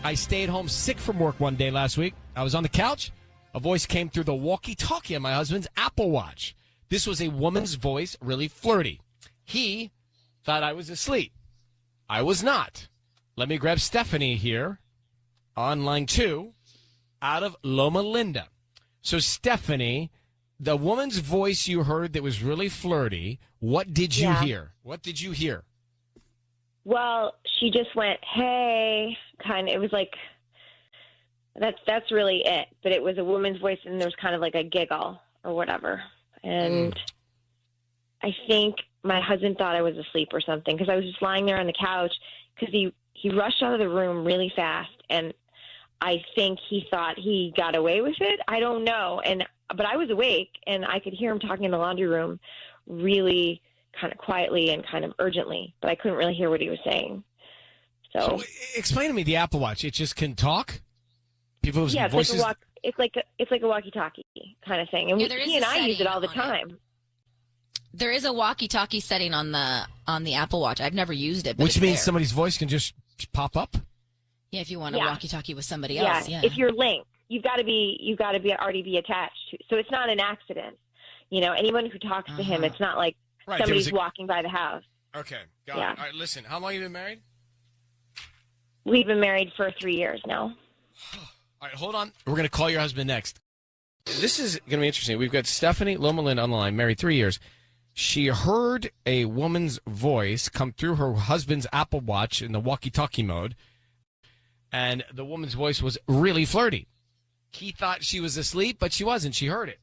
I stayed home sick from work one day last week. I was on the couch. A voice came through the walkie-talkie on my husband's Apple Watch. This was a woman's voice, really flirty. He thought I was asleep. I was not. Let me grab Stephanie here on line 2 out of Loma Linda. So, Stephanie, the woman's voice you heard that was really flirty, what did you hear? What did you hear? Well, she just went, hey, kind of. It was like, that's really it. But it was a woman's voice, and there was kind of like a giggle or whatever. And I think my husband thought I was asleep or something, because I was just lying there on the couch, because he rushed out of the room really fast, and I think he thought he got away with it. I don't know. But I was awake, and I could hear him talking in the laundry room really kind of quietly and kind of urgently, but I couldn't really hear what he was saying. So explain to me the Apple Watch. It just can talk? People's voices? It's like a walkie-talkie kind of thing. And he and I use it all the time. There is a walkie-talkie setting on the Apple Watch. I've never used it, but which means somebody's voice can just pop up? Yeah, if you want a walkie-talkie with somebody else. Yeah. If you're linked, you've got to be already be attached to. So it's not an accident. You know, anyone who talks to him, it's not like somebody's walking by the house. Okay, got it. All right, listen, how long have you been married? We've been married for 3 years now. All right, hold on. We're going to call your husband next. This is going to be interesting. We've got Stephanie Loma Linda on the line, married 3 years. She heard a woman's voice come through her husband's Apple Watch in the walkie-talkie mode, and the woman's voice was really flirty. He thought she was asleep, but she wasn't. She heard it.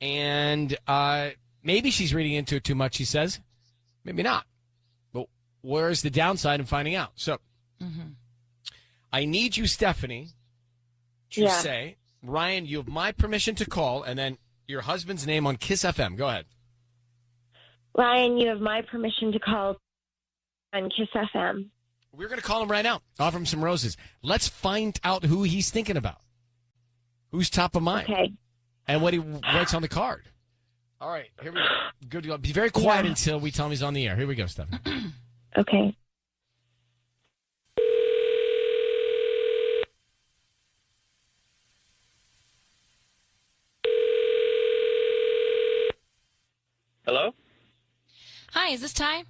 And maybe she's reading into it too much, he says. Maybe not. But where's the downside in finding out? So I need you, Stephanie, to say, Ryan, you have my permission to call, and then your husband's name on Kiss FM. Go ahead. Ryan, you have my permission to call on Kiss FM. We're going to call him right now. Offer him some roses. Let's find out who he's thinking about. Who's top of mind. Okay. And what he writes on the card. All right, here we go. Good to go. Be very quiet until we tell him he's on the air. Here we go, Stephanie. Okay. Hello? Hi, is this Ty?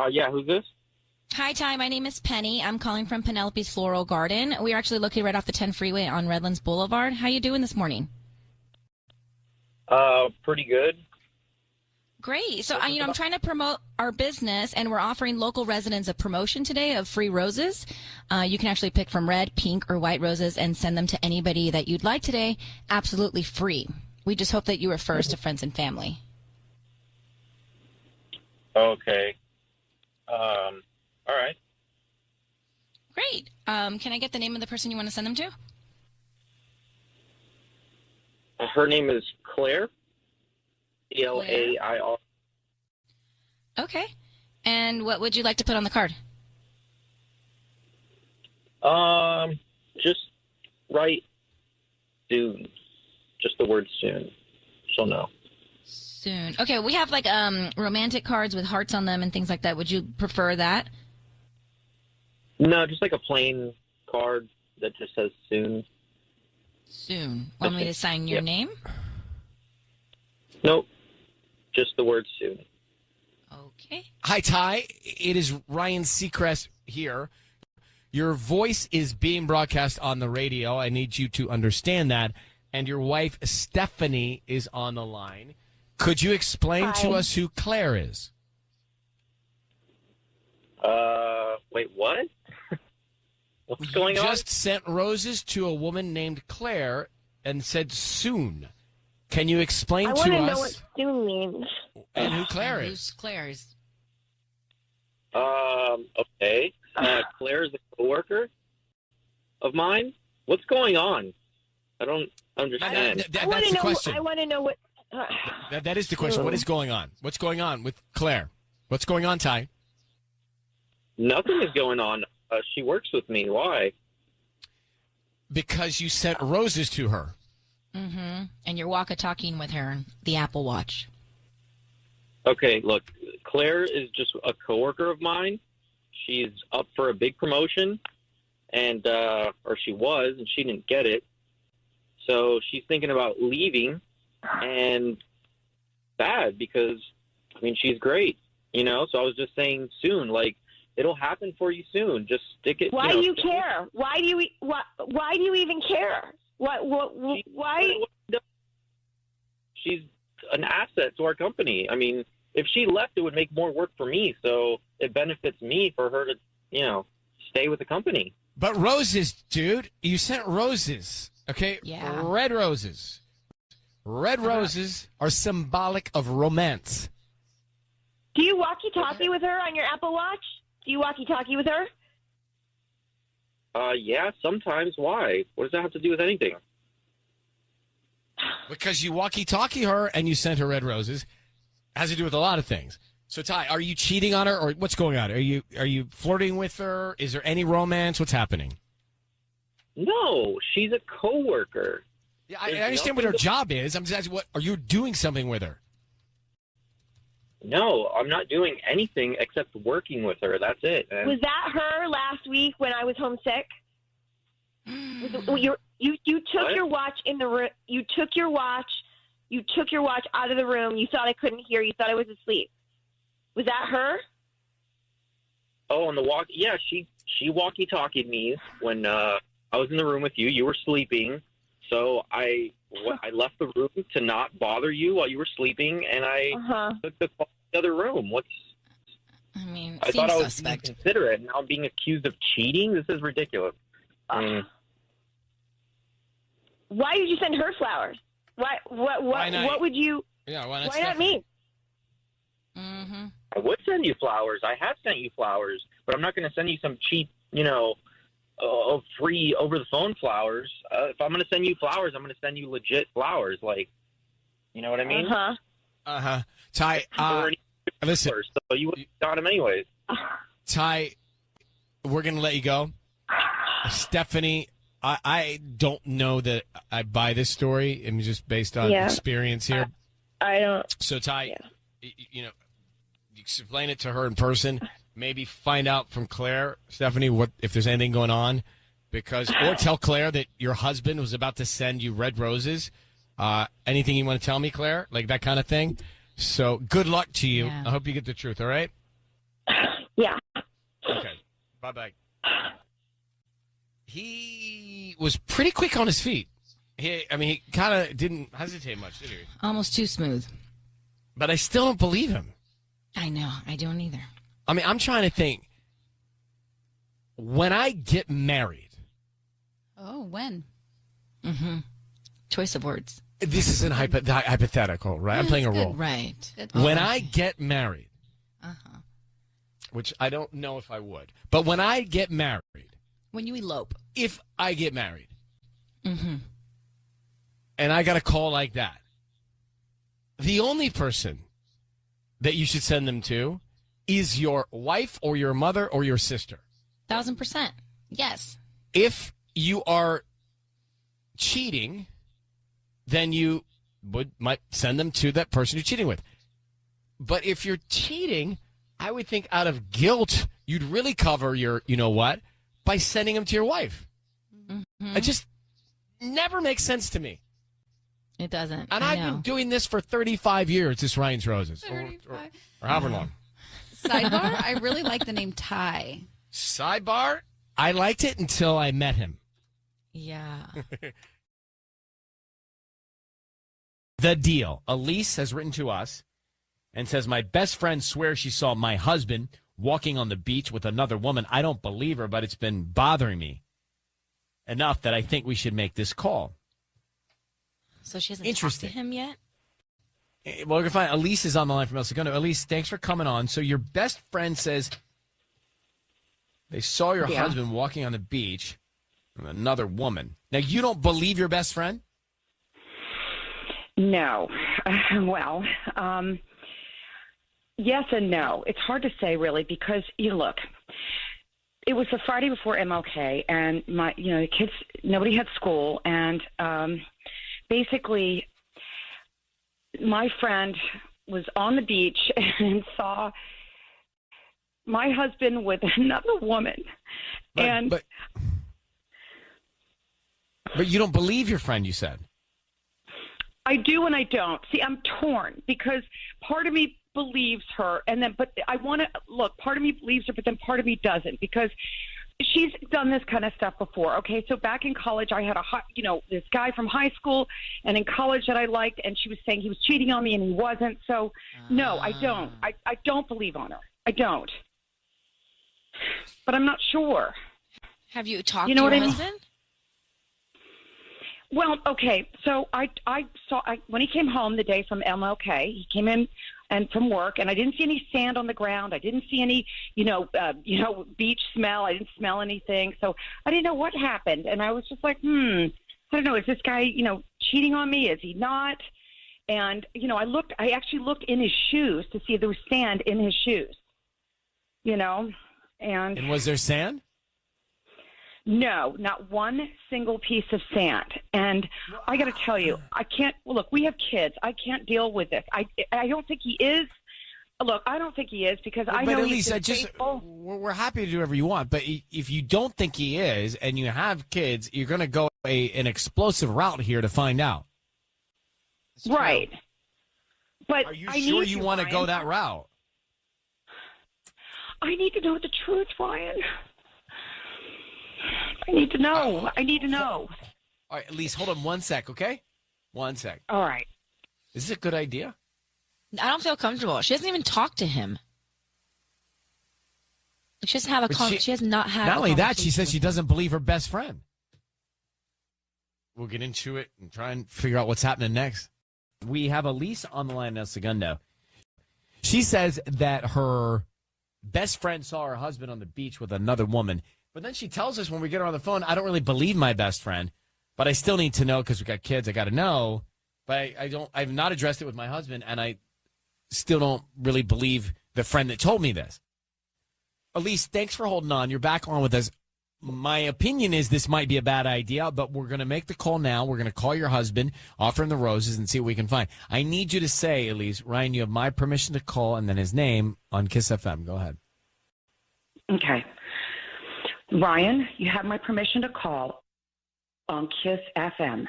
Yeah, who's this? Hi, Ty. My name is Penny. I'm calling from Penelope's Floral Garden. We are actually located right off the 10 freeway on Redlands Boulevard. How you doing this morning? Pretty good. Great. So, I'm trying to promote our business, and we're offering local residents a promotion today of free roses. You can actually pick from red, pink, or white roses and send them to anybody that you'd like today, absolutely free. We just hope that you refer us to friends and family. Okay. All right. Great. Can I get the name of the person you want to send them to? Her name is Claire. Claire. Okay. And what would you like to put on the card? Just write soon. Just the word soon. She'll know. Soon. Okay, we have like romantic cards with hearts on them and things like that. Would you prefer that? No, just like a plain card that just says soon. Soon. Want me to sign your name? Nope. Just the word soon. Okay. Hi, Ty. It is Ryan Seacrest here. Your voice is being broadcast on the radio. I need you to understand that. And your wife, Stephanie, is on the line. Could you explain to us who Claire is? Wait, what? What's going on? You just sent roses to a woman named Claire and said soon. Can you explain to us? I want to know what soon means. And who Claire is? Who's Claire's? Okay. Claire is a coworker of mine. What's going on? I don't understand. That's the question. I want to know what... That is the question. What is going on? What's going on with Claire? What's going on, Ty? Nothing is going on. She works with me. Why? Because you sent roses to her. Mm-hmm. And you're walkie-talking with her on the Apple Watch. Okay, look, Claire is just a coworker of mine. She's up for a big promotion, and or she was, and she didn't get it. So she's thinking about leaving, and bad because, I mean, she's great, So I was just saying soon, like, it'll happen for you soon. Just stick it. Why do you care? Why do you even care? Why? She's an asset to our company. I mean, if she left, it would make more work for me. So it benefits me for her to, stay with the company. But roses, dude. You sent roses. Okay? Yeah. Red roses. Red roses are symbolic of romance. Do you walkie-talkie with her on your Apple Watch? Do you walkie-talkie with her? Yeah, sometimes. Why? What does that have to do with anything? Because you walkie-talkie her and you sent her red roses. Has to do with a lot of things. So, Ty, are you cheating on her, or what's going on? Are you flirting with her? Is there any romance? What's happening? No, she's a coworker. Yeah, I understand what her job is. I'm just asking, what are you doing something with her? No, I'm not doing anything except working with her. That's it. And Was that her last week when I was homesick? You took your watch in the room. You took your watch out of the room. You thought I couldn't hear. You thought I was asleep. Was that her? Oh, on the walk. Yeah, she walkie-talkied me when I was in the room with you. You were sleeping, so I left the room to not bother you while you were sleeping, and I took the call to the other room. I thought I was being considerate, and now I'm being accused of cheating. This is ridiculous. Why did you send her flowers? Why not? What would you? Yeah, why not me? Mm-hmm. I would send you flowers. I have sent you flowers, but I'm not going to send you some cheap, free over-the-phone flowers. If I'm going to send you flowers, I'm going to send you legit flowers. Like, you know what I mean? Ty, listen. So you would have got them anyways. Ty, we're going to let you go. Stephanie, I don't know that I buy this story. I mean, just based on experience here. I don't. So, Ty, you explain it to her in person. Maybe find out from Claire, Stephanie, what if there's anything going on. Or tell Claire that your husband was about to send you red roses. Anything you want to tell me, Claire? Like that kind of thing. So, good luck to you. Yeah. I hope you get the truth, all right? Yeah. Okay. Bye-bye. He was pretty quick on his feet. He kind of didn't hesitate much, did he? Almost too smooth. But I still don't believe him. I know. I don't either. I mean, I'm trying to think. When I get married. Oh, when? Mm-hmm. Choice of words. This is hypothetical, right? I'm playing a role. Right. When I get married, which I don't know if I would, but when I get married. When you elope. If I get married. Mm-hmm. And I got a call like that. The only person that you should send them to is your wife or your mother or your sister. 1,000%. Yes. If you are cheating, then you might send them to that person you're cheating with. But if you're cheating, I would think out of guilt, you'd really cover your, by sending them to your wife. Mm-hmm. It just never makes sense to me. It doesn't. And I've been doing this for 35 years, this Ryan's Roses. Or however long. Sidebar, I really like the name Ty. Sidebar, I liked it until I met him. Yeah. The deal. Elise has written to us and says, my best friend swears she saw my husband walking on the beach with another woman. I don't believe her, but it's been bothering me enough that I think we should make this call. So she hasn't talked to him yet? Well, we're going to find Elise is on the line from El Segundo. Elise, thanks for coming on. So your best friend says they saw your husband walking on the beach with another woman. Now, you don't believe your best friend? No. Well, yes and no. It's hard to say, really, because, look, it was the Friday before MLK, and the kids, nobody had school, and basically my friend was on the beach and saw my husband with another woman. But But you don't believe your friend, you said. I do and I don't. See, I'm torn because part of me believes her, but I want to look. Part of me believes her, but then part of me doesn't because she's done this kind of stuff before. Okay, so back in college, I had this guy from high school, and in college that I liked, and she was saying he was cheating on me, and he wasn't. So no, I don't. I don't believe on her. I don't. But I'm not sure. Have you talked You know to your what I mean? husband? Well, okay. So I saw when he came home the day from MLK, he came in and from work, and I didn't see any sand on the ground. I didn't see any, beach smell. I didn't smell anything. So I didn't know what happened, and I was just like, I don't know. Is this guy, cheating on me? Is he not? And I actually looked in his shoes to see if there was sand in his shoes. And was there sand? No, not one single piece of sand. And I got to tell you, I can't. Well, look, we have kids. I can't deal with this. I don't think he is. Look, I don't think he is because I know he's faithful. We're happy to do whatever you want. But if you don't think he is, and you have kids, you're going to go an explosive route here to find out. Right. But are you sure you want to go that route? I need to know the truth, Ryan. I need to know. All right, Elise, hold on 1 sec, okay? 1 sec. All right. Is this a good idea? I don't feel comfortable. She hasn't even talked to him. She doesn't have a she has not had. Not only that, she says she doesn't believe her best friend. We'll get into it and try and figure out what's happening next. We have Elise on the line now, Segundo. She says that her best friend saw her husband on the beach with another woman. But then she tells us when we get her on the phone, I don't really believe my best friend, but I still need to know because we got kids. I got to know. But I've not addressed it with my husband, and I still don't really believe the friend that told me this. Elise, thanks for holding on. You're back on with us. My opinion is this might be a bad idea, but we're going to make the call now. We're going to call your husband, offer him the roses, and see what we can find. I need you to say, Elise, Ryan, you have my permission to call, and then his name on Kiss FM. Go ahead. Okay. Ryan, you have my permission to call on Kiss FM.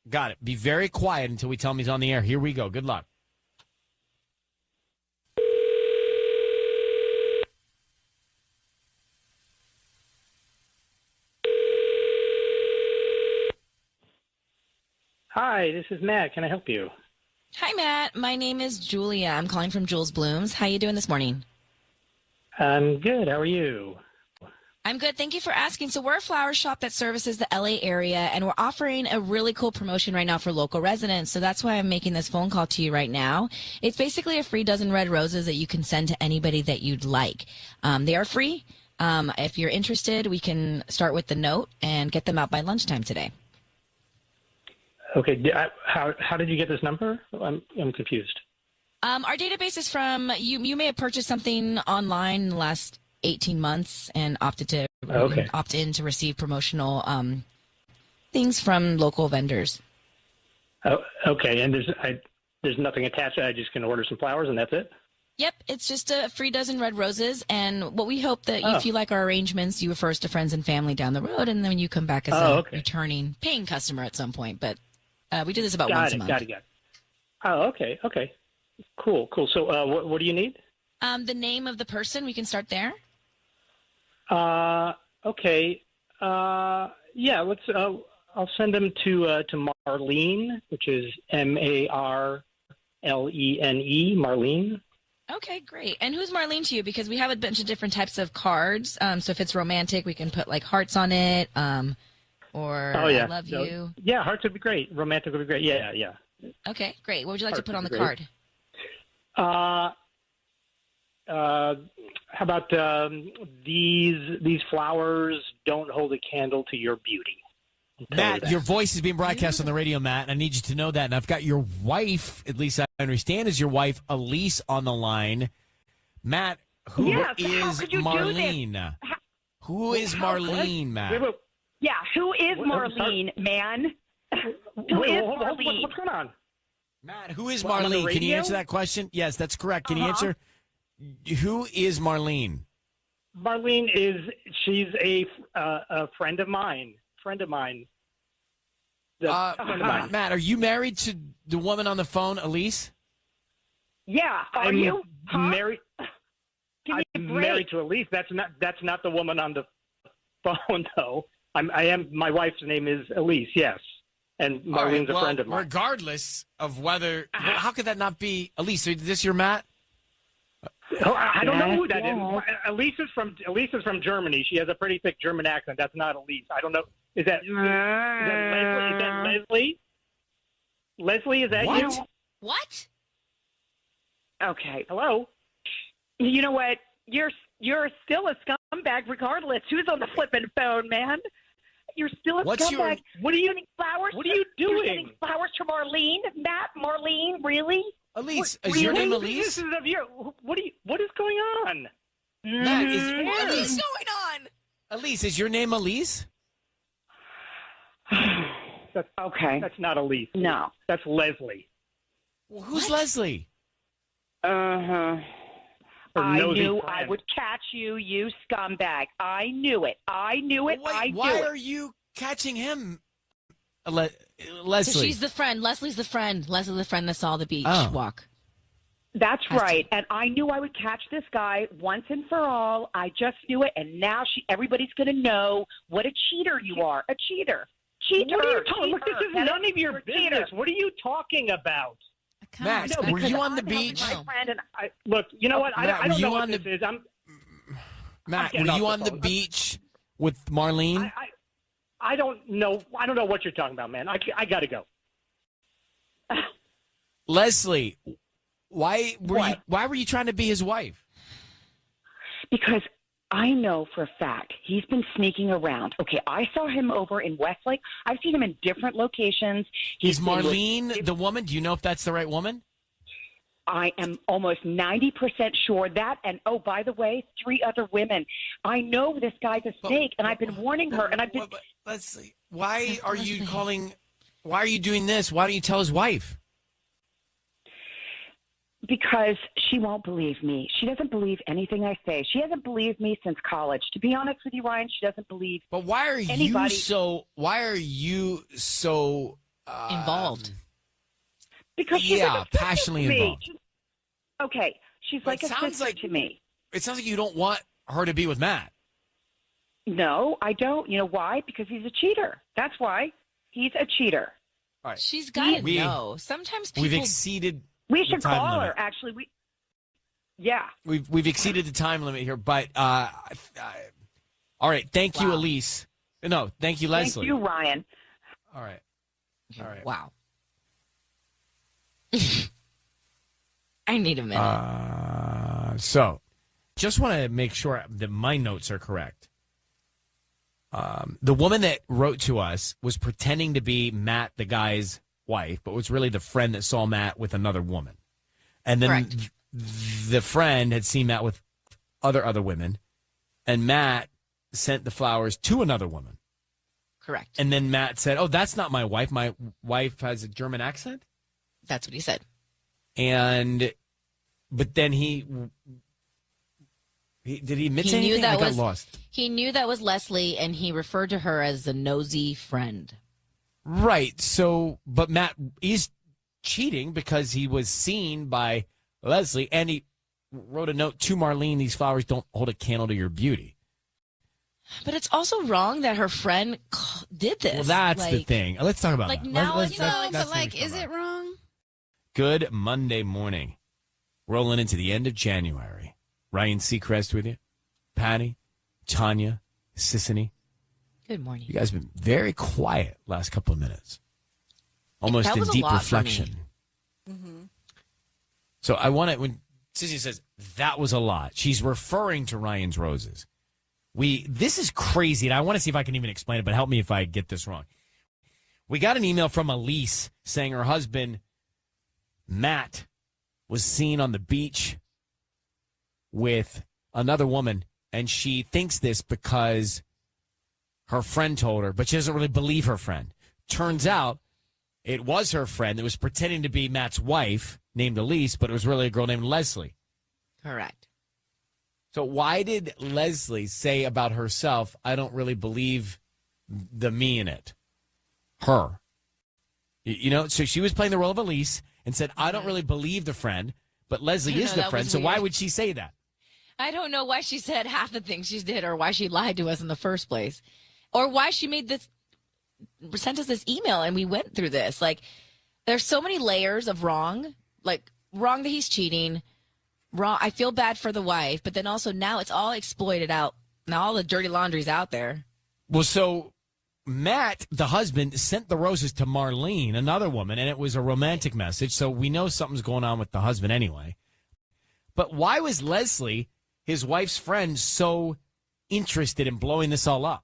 Got it. Be very quiet until we tell him he's on the air. Here we go. Good luck. Hi, this is Matt. Can I help you? Hi, Matt. My name is Julia. I'm calling from Jules Blooms. How you doing this morning? I'm good. How are you? I'm good. Thank you for asking. So we're a flower shop that services the LA area, and we're offering a really cool promotion right now for local residents. So that's why I'm making this phone call to you right now. It's basically a free dozen red roses that you can send to anybody that you'd like. They are free. If you're interested, we can start with the note and get them out by lunchtime today. Okay. How did you get this number? I'm confused. Our database is from you may have purchased something online in the last 18 months and opt in to receive promotional things from local vendors. Oh, okay. And there's nothing attached. I just can order some flowers and that's it? Yep. It's just a free dozen red roses. And what we hope that if you like our arrangements, you refer us to friends and family down the road. And then you come back as a returning paying customer at some point. But we do this about once a month. Got it. Oh, okay. Okay. Cool. So what do you need? The name of the person. We can start there. Okay. Yeah, let's, I'll send them to Marlene, which is Marlene, Marlene. Okay, great. And who's Marlene to you? Because we have a bunch of different types of cards. So if it's romantic, we can put like hearts on it, or I love you. Yeah, hearts would be great. Romantic would be great. Yeah. Okay, great. What would you like Hearts to put on the great. card? How about these flowers don't hold a candle to your beauty? Matt, your voice is being broadcast on the radio, Matt, and I need you to know that. And I've got your wife, at least I understand is your wife, Elise, on the line. Matt, who is Marlene? Who is Marlene, Matt? Yeah, who is Marlene, man? Who is Marlene? What's going on? Matt, who is Marlene? Can you answer that question? Yes, that's correct. Can you answer? Who is Marlene? Marlene she's a friend of mine. Matt, are you married to the woman on the phone, Elise? Yeah, are I'm you? Huh? married. Give me a I'm break. married to Elise. That's not the woman on the phone, though. I am. My wife's name is Elise. Yes, and Marlene's a friend of mine. Regardless of whether, how could that not be Elise? Is this your Matt? Oh, I don't know who that Yes. is. Elise is from Germany. She has a pretty thick German accent. That's not Elise. I don't know. Is that Leslie? Is that Leslie? Leslie, is that What? you? What? Okay. Hello. You know what? You're still a scumbag regardless. Who's on the flipping phone, man? You're still a What's your- scumbag. What are you? Sending flowers? What are you You're doing? sending flowers to Marlene? Matt, Marlene, really? Elise, What- is your name really? Elise? This is of your. What is going on? Matt, is Mhm. Elise, going on? Elise, is your name Elise? Okay. That's not Elise. No. That's Leslie. Well, who's Leslie? Uh-huh. Her I nosy knew friend. I would catch you, you scumbag. I knew it. I knew it. Wait, I why knew are it. you catching him, So Leslie? she's the friend. Leslie's the friend. Leslie's the friend that saw the beach Oh. walk. That's Has to- right. And I knew I would catch this guy once and for all. I just knew it. And now everybody's going to know what a cheater you are. A cheater. Cheater. What are you talking? Look, this cheater. is Get none it? of your You're a cheater. business. What are you talking about? Matt, No, were because you on the I'm helping beach? my friend and Look, you know what? Matt, I were don't you know what on this is. Matt, getting were off you the on the phone. beach with Marlene? I don't know. I don't know what you're talking about, man. I got to go. Leslie, why were What? you trying to be his wife? because I know for a fact he's been sneaking around. Okay, I saw him over in Westlake. I've seen him in different locations. Is He's been with- Marlene the woman? Do you know if that's the right woman? I am almost 90% sure that. And oh, by the way, 3 other women. I know this guy's a snake, and I've been warning her. And I've been. Leslie, why are you calling? Why are you doing this? Why don't you tell his wife? Because she won't believe me. She doesn't believe anything I say. She hasn't believed me since college. To be honest with you, Ryan, she doesn't believe. But why are Anybody- you so? Why are you so Involved. Because she's Yeah, like a sister passionately to me. involved. Okay, she's But like it a sounds sister like- to me. It sounds like you don't want her to be with Matt. No, I don't. You know why? Because he's a cheater. That's why. He's a cheater. All right, She's got to We- know. Sometimes people. we've exceeded. We the should time call limit. her. Actually, yeah. We've exceeded the time limit here, but all right. Thank you, Wow. Elise. No, thank you, Leslie. Thank you, Ryan. All right. All right. Wow. I need a minute. So, just want to make sure that my notes are correct. The woman that wrote to us was pretending to be Matt, the guy's wife, but was really the friend that saw Matt with another woman. And then Correct. the friend had seen Matt with other women, and Matt sent the flowers to another woman. Correct. And then Matt said, "Oh, that's not my wife. My wife has a German accent." That's what he said. But then he did he admit He to knew anything? that I got was- lost. He knew that was Leslie, and he referred to her as a nosy friend. Right. So, but Matt is cheating because he was seen by Leslie, and he wrote a note to Marlene: "These flowers don't hold a candle to your beauty." But it's also wrong that her friend did this. Well, that's the Like, thing. Let's talk about like, that. now Let's- it's let's- not- No, that's but the like, thing is we're it talking about. wrong? Good Monday morning. Rolling into the end of January. Ryan Seacrest with you. Patty, Tanya, Sissany. Good morning. You guys have been very quiet last couple of minutes. Almost That in was a deep lot for me. reflection. So I want to, when Sissy says that was a lot, she's referring to Ryan's Roses. This is crazy, and I want to see if I can even explain it, but help me if I get this wrong. We got an email from Elise saying her husband, Matt, was seen on the beach with another woman, and she thinks this because her friend told her, but she doesn't really believe her friend. Turns out it was her friend that was pretending to be Matt's wife, named Elise, but it was really a girl named Leslie. Correct. So why did Leslie say about herself, I don't really believe the me in it? Her. You know, so she was playing the role of Elise and said, I don't really believe the friend, but Leslie is the friend, so why would she say that? I don't know why she said half the things she did or why she lied to us in the first place or why she sent us this email and we went through this. Like, there's so many layers of wrong, like wrong that he's cheating, wrong. I feel bad for the wife, but then also now it's all exploited out. Now all the dirty laundry's out there. Well, so Matt, the husband, sent the roses to Marlene, another woman, and it was a romantic message. So we know something's going on with the husband anyway. But why was Leslie, his wife's friend, so interested in blowing this all up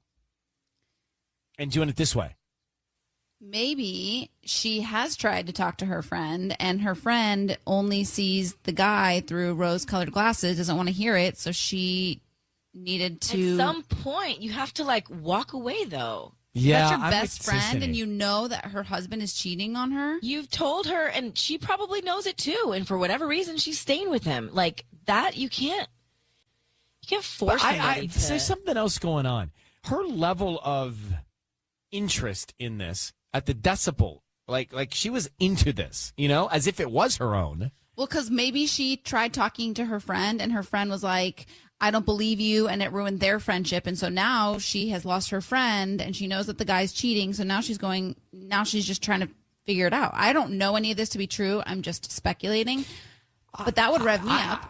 and doing it this way? Maybe she has tried to talk to her friend, and her friend only sees the guy through rose-colored glasses, doesn't want to hear it, so she needed to... At some point, you have to, like, walk away, though. Yeah, That's your I'm best with friend, Sissany. and you know that her husband is cheating on her? You've told her, and she probably knows it, too, and for whatever reason, she's staying with him. Like, that, you can't force somebody to... There's something else going on. Her level of interest in this at the decibel, like she was into this, you know, as if it was her own. Well, because maybe she tried talking to her friend, and her friend was like, I don't believe you, and it ruined their friendship. And so now she has lost her friend, and she knows that the guy's cheating. So now she's just trying to figure it out. I don't know any of this to be true. I'm just speculating. But that would rev me up.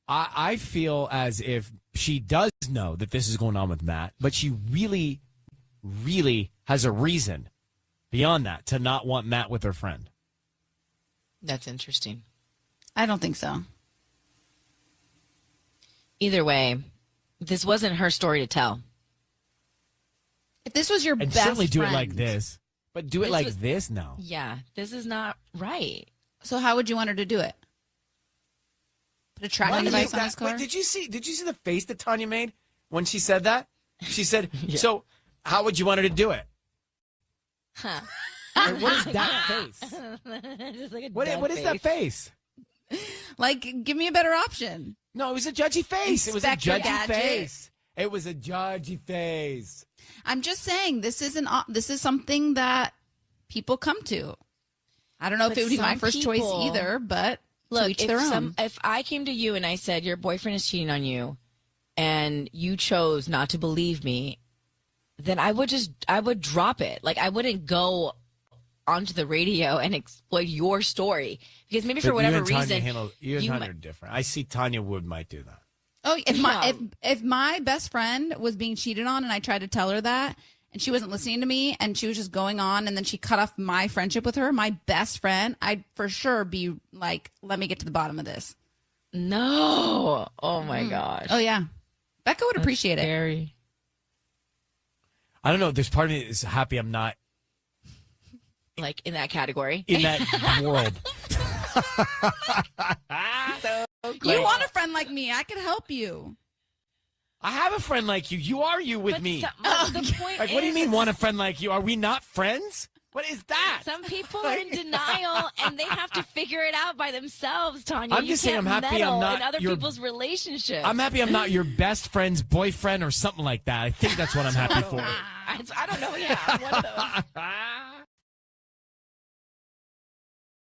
I feel as if she does know that this is going on with Matt, but she really, really has a reason beyond that to not want Matt with her friend. That's interesting. I don't think so. Either way, this wasn't her story to tell. If this was your And best certainly do friend, it like this. But do it like this? No. Yeah, this is not right. So how would you want her to do it? Put a tracking device on his car? Wait, did you see the face that Tanya made when she said that? She said, so how would you want her to do it? Huh. Like, what is that face? Just like a What dead is that face? Like, give me a better option. No, it was a judgy face. It was a Inspector judgy Gadget. face. It was a judgy face. I'm just saying this is something that people come to. I don't know if But it would be my some first choice people- either, but to Look, each their own. if I came to you and I said your boyfriend is cheating on you, and you chose not to believe me, then I would drop it. Like, I wouldn't go onto the radio and exploit your story because maybe for whatever reason you and Tanya are different. I see Tanya Wood might do that. Oh, if my best friend was being cheated on and I tried to tell her that and she wasn't listening to me and she was just going on and then she cut off my friendship with her, my best friend, I'd for sure be like, let me get to the bottom of this. No. Oh my gosh. Oh yeah. Becca would appreciate it. Scary. I don't know. There's part of me that's happy I'm not Like in that category. in that world. You want a friend like me? I can help you. I have a friend like you. You are you with But me. the point Like, what do you is, mean, want a friend like you? Are we not friends? What is that? some people are in denial and they have to figure it out by themselves, Tanya. I'm You just saying can't I'm happy I'm meddle not in other your- people's relationships. I'm happy I'm not your best friend's boyfriend or something like that. I think that's what I'm happy for. I don't know. Yeah, I'm one of those.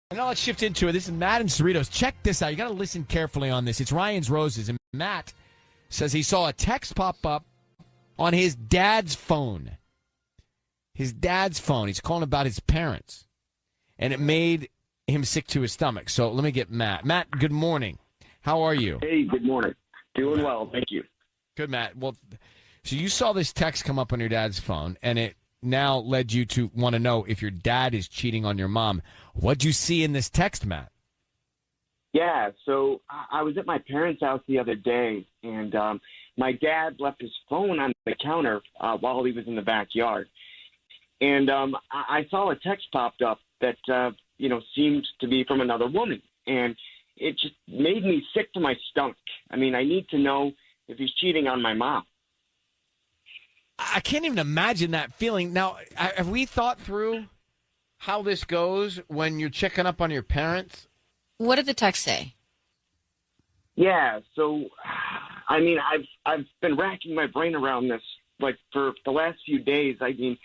And now let's shift into it. This is Matt and Cerritos. Check this out. You got to listen carefully on this. It's Ryan's Roses, and Matt says he saw a text pop up on his dad's phone. His dad's phone. He's calling about his parents, and it made him sick to his stomach. So let me get Matt. Matt, good morning. How are you? Hey, good morning. Doing well, thank you. Good, Matt. Well, so you saw this text come up on your dad's phone, and it now led you to want to know if your dad is cheating on your mom. What'd you see in this text, Matt? Yeah, so I was at my parents' house the other day, and my dad left his phone on the counter while he was in the backyard. And I saw a text popped up that, seemed to be from another woman. And it just made me sick to my stomach. I mean, I need to know if he's cheating on my mom. I can't even imagine that feeling. Now, have we thought through how this goes when you're checking up on your parents? What did the text say? Yeah, so, I mean, I've been racking my brain around this, like, for the last few days. I mean,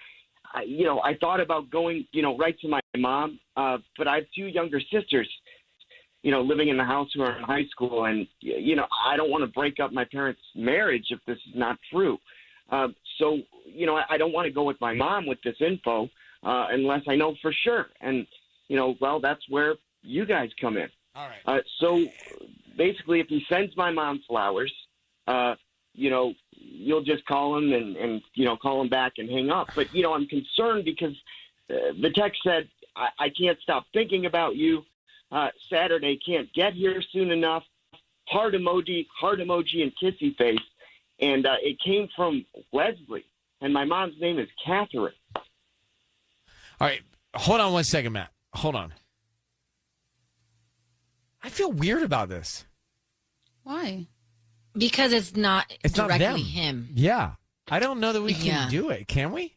I thought about going, right to my mom, but I have two younger sisters, living in the house who are in high school, and, I don't want to break up my parents' marriage if this is not true. So, I don't want to go with my mom with this info unless I know for sure. And, that's where you guys come in. All right. So basically, if he sends my mom flowers, you'll just call him and call him back and hang up. But, I'm concerned because the text said, I can't stop thinking about you. Saturday can't get here soon enough. Heart emoji, and kissy face. And it came from Leslie. And my mom's name is Catherine. All right. Hold on one second, Matt. Hold on. I feel weird about this. Why? Because it's not directly not them. him. Yeah. I don't know that we can do it. Can we?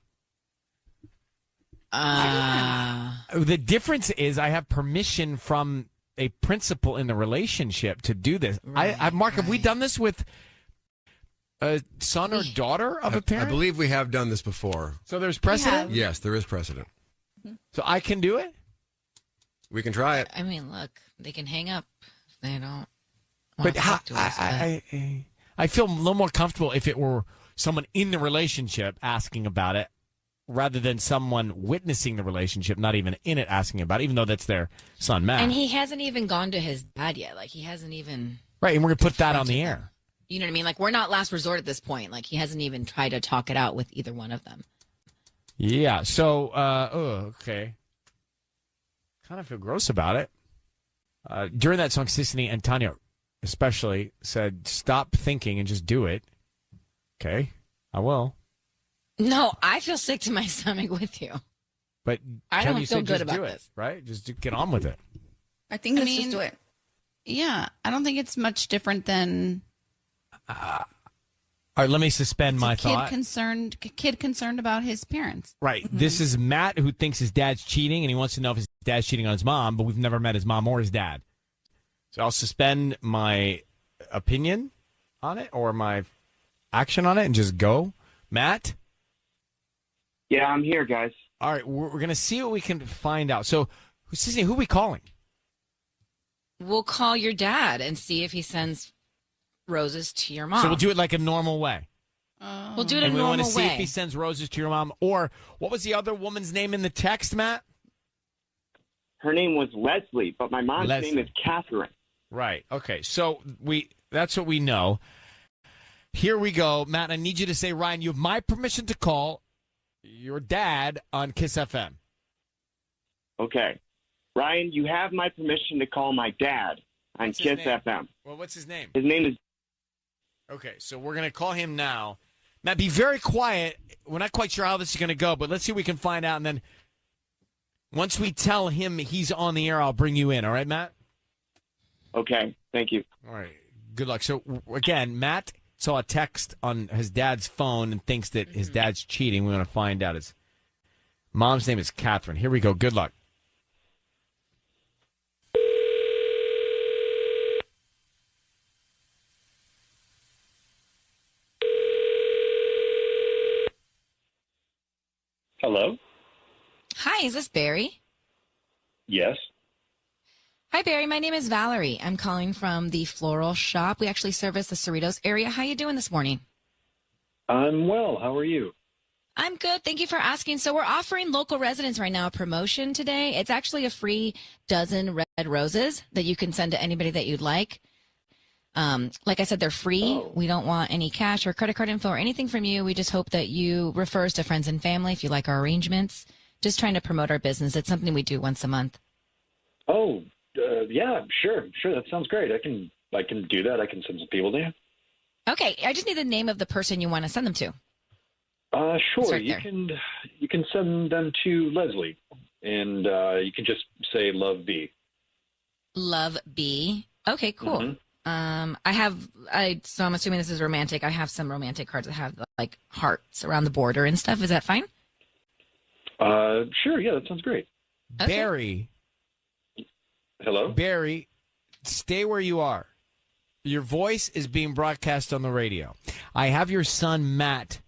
The difference is I have permission from a principal in the relationship to do this. Right, Mark, have we done this with a son or daughter of a parent? I believe we have done this before. So there's precedent? Yes, there is precedent. So I can do it? We can try it. I mean, look, they can hang up if they don't want But to talk to us. I feel a little more comfortable if it were someone in the relationship asking about it rather than someone witnessing the relationship, not even in it, asking about it, even though that's their son, Matt. And he hasn't even gone to his dad yet. Like, he hasn't even... Right, and we're going to put that on the air. You know what I mean? Like, we're not last resort at this point. Like, he hasn't even tried to talk it out with either one of them. Yeah, so, okay. Kind of feel gross about it. During that song, Sissany and Tanya especially said, stop thinking and just do it. Okay, I will. No, I feel sick to my stomach with you. But I Tanya don't feel said good just about do this. it, right? Just get on with it. I think let's just do it. Yeah, I don't think it's much different than All right, let me suspend my thought. Kid concerned about his parents. Right. This is Matt who thinks his dad's cheating, and he wants to know if his dad's cheating on his mom, but we've never met his mom or his dad. So I'll suspend my opinion on it or my action on it and just go. Matt? Yeah, I'm here, guys. All right, we're going to see what we can find out. So, Sissany, who are we calling? We'll call your dad and see if he sends roses to your mom. So we'll do it like a normal way. We'll do it and a we want normal to see way. if he sends roses to your mom. Or what was the other woman's name in the text, Matt? Her name was Leslie, but my mom's name is Catherine. Right. Okay. So that's what we know. Here we go. Matt, I need you to say, Ryan, you have my permission to call your dad on Kiss FM. Okay. Ryan, you have my permission to call my dad on Kiss FM. Well, what's his name? His name is... Okay, so we're going to call him now. Matt, be very quiet. We're not quite sure how this is going to go, but let's see what we can find out. And then once we tell him he's on the air, I'll bring you in. All right, Matt? Okay, thank you. All right, good luck. So, again, Matt saw a text on his dad's phone and thinks that his dad's cheating. We want to find out. His mom's name is Catherine. Here we go. Good luck. Hello? Hi, is this Barry? Yes. Hi, Barry. My name is Valerie. I'm calling from the floral shop. We actually service the Cerritos area. How you doing this morning? I'm well. How are you? I'm good. Thank you for asking. So we're offering local residents right now a promotion today. It's actually a free dozen red roses that you can send to anybody that you'd like. Like I said, they're free. We don't want any cash or credit card info or anything from you. We just hope that you refer us to friends and family if you like our arrangements. Just trying to promote our business. It's something we do once a month. Oh, yeah, sure. That sounds great. I can do that. I can send some people to you. Okay. I just need the name of the person you want to send them to. Sure. You can send them to Leslie, and you can just say Love B. Love B. Okay, cool. Mm-hmm. So I'm assuming this is romantic. I have some romantic cards that have like hearts around the border and stuff. Is that fine? Sure. Yeah, that sounds great. Okay. Barry. Hello? Barry, stay where you are. Your voice is being broadcast on the radio. I have your son, Matt,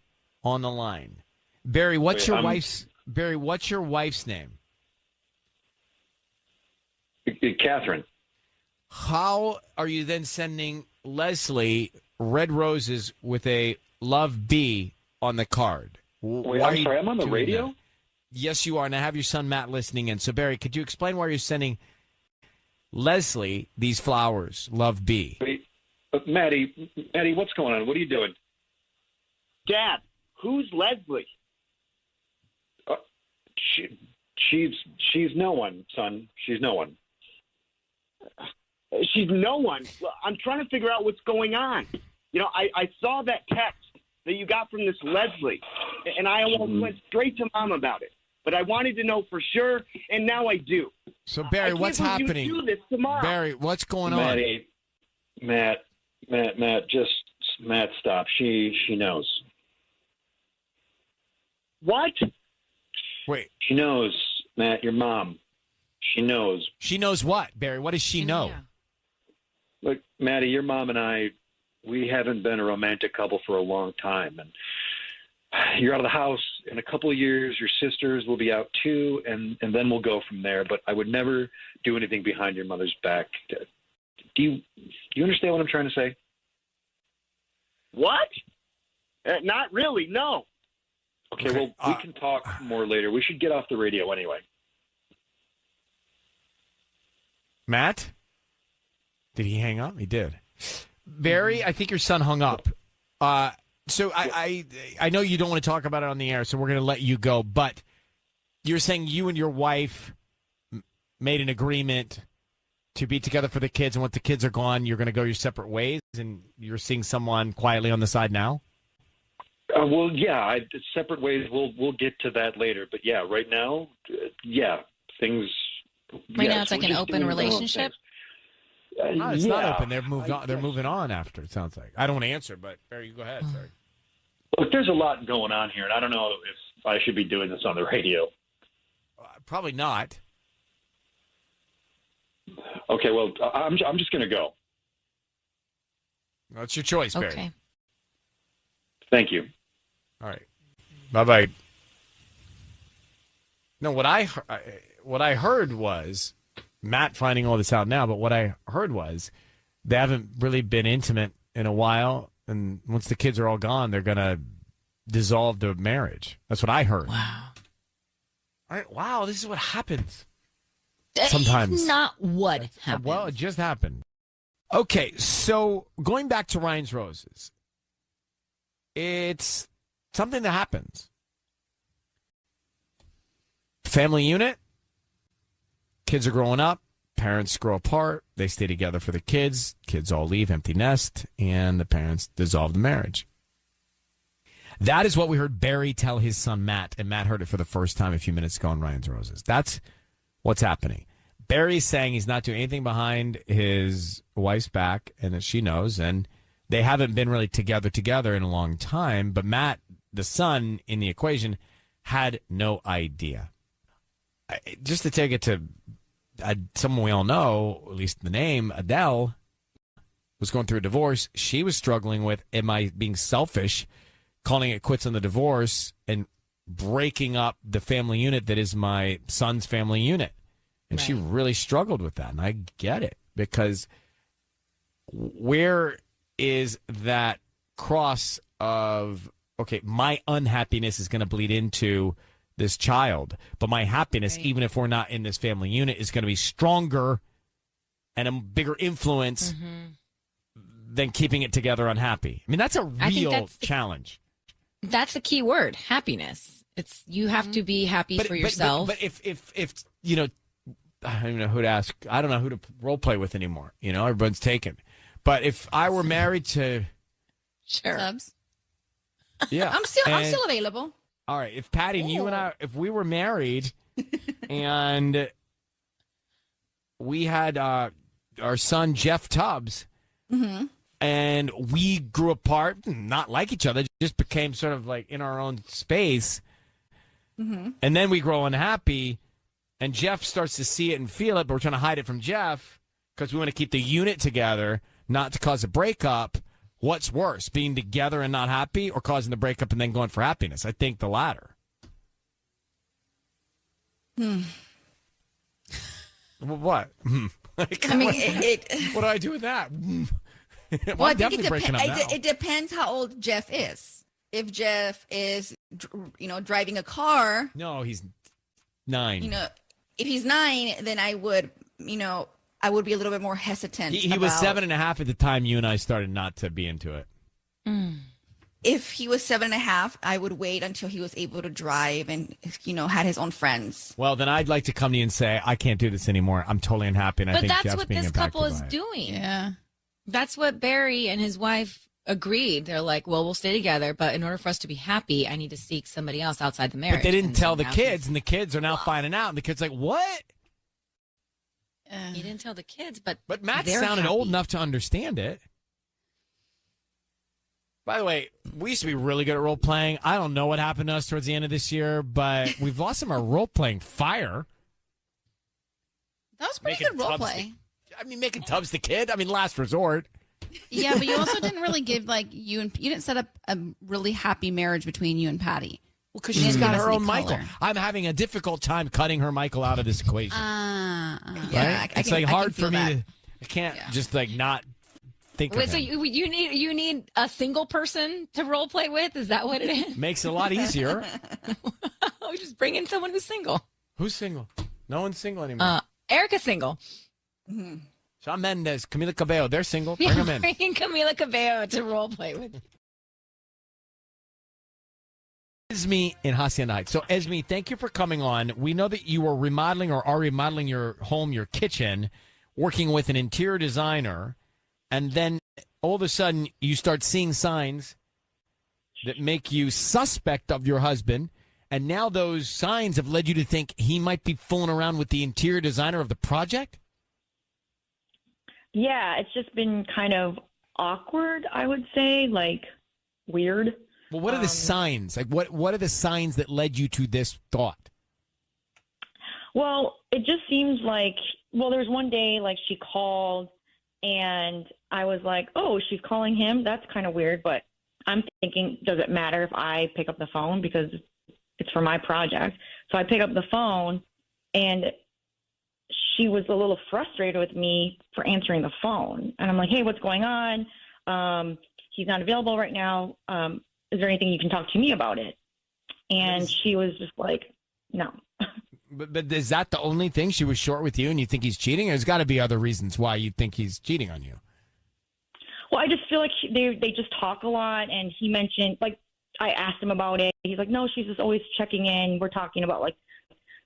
on the line. Barry, what's your wife's Barry, what's your wife's name? Catherine. How are you then sending Leslie red roses with a love B on the card? Wait, I'm sorry, I'm on the radio? That? Yes, you are. And I have your son Matt listening in. So, Barry, could you explain why you're sending Leslie these flowers, love B? Wait, Maddie, what's going on? What are you doing? Dad, who's Leslie? She's no one, son. She's no one. She's no one. I'm trying to figure out what's going on. You know, I saw that text that you got from this Leslie, and I almost went straight to Mom about it. But I wanted to know for sure, and now I do. So, Barry, what's happening? You do this tomorrow. Barry, what's going on? Matt, stop. She knows. What? Wait. She knows, Matt, your mom. She knows. She knows what, Barry? What does she know? Yeah. Look, Maddie, your mom and I, we haven't been a romantic couple for a long time. And you're out of the house in a couple of years. Your sisters will be out too, and then we'll go from there. But I would never do anything behind your mother's back. Do you understand what I'm trying to say? What? Not really, no. Okay, well, we can talk more later. We should get off the radio anyway. Matt? Did he hang up? He did. Barry, I think your son hung up. So I know you don't want to talk about it on the air, so we're going to let you go. But you're saying you and your wife made an agreement to be together for the kids, and once the kids are gone, you're going to go your separate ways, and you're seeing someone quietly on the side now? Well, yeah, separate ways. We'll get to that later. But yeah, right now, things. Right now, it's like an open relationship. It's not open. They've moved on. They're moving on after. It sounds like. I don't want to answer, but Barry, you go ahead. Sorry. Look, there's a lot going on here, and I don't know if I should be doing this on the radio. Probably not. Okay, well, I'm just going to go. That's your choice, Barry. Okay. Thank you. All right. Bye-bye. No, what I heard was, Matt finding all this out now, but what I heard was they haven't really been intimate in a while, and once the kids are all gone, they're going to dissolve the marriage. That's what I heard. Wow. Wow, this is what happens. Sometimes. It's not what happened. Well, it just happened. Okay, so going back to Ryan's Roses, it's something that happens. Family unit, kids are growing up, parents grow apart, they stay together for the kids all leave, empty nest, and the parents dissolve the marriage. That is what we heard Barry tell his son Matt, and Matt heard it for the first time a few minutes ago on Ryan's Roses. That's what's happening. Barry's saying he's not doing anything behind his wife's back, and that she knows, and they haven't been really together in a long time, but Matt, the son in the equation, had no idea. Just to take it to someone we all know, at least the name, Adele, was going through a divorce. She was struggling with, am I being selfish, calling it quits on the divorce, and breaking up the family unit that is my son's family unit. And She really struggled with that. And I get it, because where is that cross of, okay, my unhappiness is going to bleed into this child, but my happiness, even if we're not in this family unit, is going to be stronger and a bigger influence than keeping it together unhappy. I mean, that's a real challenge. That's the key word, happiness. It's you have to be happy for yourself. But if you know, I don't know who to ask. I don't know who to role play with anymore. You know, everyone's taken. But if I were married to, Subs. Yeah, I'm still available. All right, if Patty and you and I, if we were married and we had our son Jeff Tubbs, and we grew apart, not like each other, just became sort of like in our own space, and then we grow unhappy, and Jeff starts to see it and feel it, but we're trying to hide it from Jeff because we want to keep the unit together, not to cause a breakup. What's worse, being together and not happy, or causing the breakup and then going for happiness? I think the latter. What? Like, I mean, what do I do with that? Well, well, I I'm think definitely breaking up now. it depends how old Jeff is. If Jeff is, driving a car, No, he's 9. if he's 9, then I would, I would be a little bit more hesitant. He was 7.5 at the time you and I started not to be into it. If he was 7.5, I would wait until he was able to drive and, had his own friends. Well, then I'd like to come to you and say, I can't do this anymore. I'm totally unhappy, and I But think that's Jeff's what being this impacted couple is by it. doing. Yeah. That's what Barry and his wife agreed. They're like, well, we'll stay together, but in order for us to be happy, I need to seek somebody else outside the marriage. But they didn't And tell so the now kids, and the kids are now finding out, and the kids are like, what? He didn't tell the kids, but Matt they're sounded happy. old enough to understand it. By the way, we used to be really good at role playing. I don't know what happened to us towards the end of this year, but we've lost some of our role playing fire. That was pretty Making good role Tubbs play. making Tubbs the kid. Last resort. Yeah, but you also didn't really give you didn't set up a really happy marriage between you and Patty. Well, because You she's didn't got give us her any own Michael. color. I'm having a difficult time cutting her Michael out of this equation. Yeah, right? It's I hard can for feel me that. to. I can't just not think Wait, of so him. you need a single person to role play with? Is that what it is? Makes it a lot easier. We just bring in someone who's single. Who's single? No one's single anymore. Erica's single. Shawn Mendes, Camila Cabello, they're single. Bring them in. Bringing Camila Cabello to role play with. Esme in Hacienda Heights. So, Esme, thank you for coming on. We know that you are remodeling or are remodeling your home, your kitchen, working with an interior designer, and then all of a sudden you start seeing signs that make you suspect of your husband, and now those signs have led you to think he might be fooling around with the interior designer of the project? Yeah, it's just been kind of awkward, I would say, like weird. Well, what are the signs? Like, what are the signs that led you to this thought? Well, it just seems like, there was one day, like, she called, and I was like, oh, she's calling him? That's kind of weird, but I'm thinking, does it matter if I pick up the phone? Because it's for my project. So I pick up the phone, and she was a little frustrated with me for answering the phone. And I'm like, hey, what's going on? He's not available right now. Is there anything you can talk to me about it? And she was just like, no. But is that the only thing? She was short with you and you think he's cheating? There's got to be other reasons why you think he's cheating on you. Well, I just feel like they just talk a lot. And he mentioned, like, I asked him about it. He's like, no, she's just always checking in. We're talking about, like,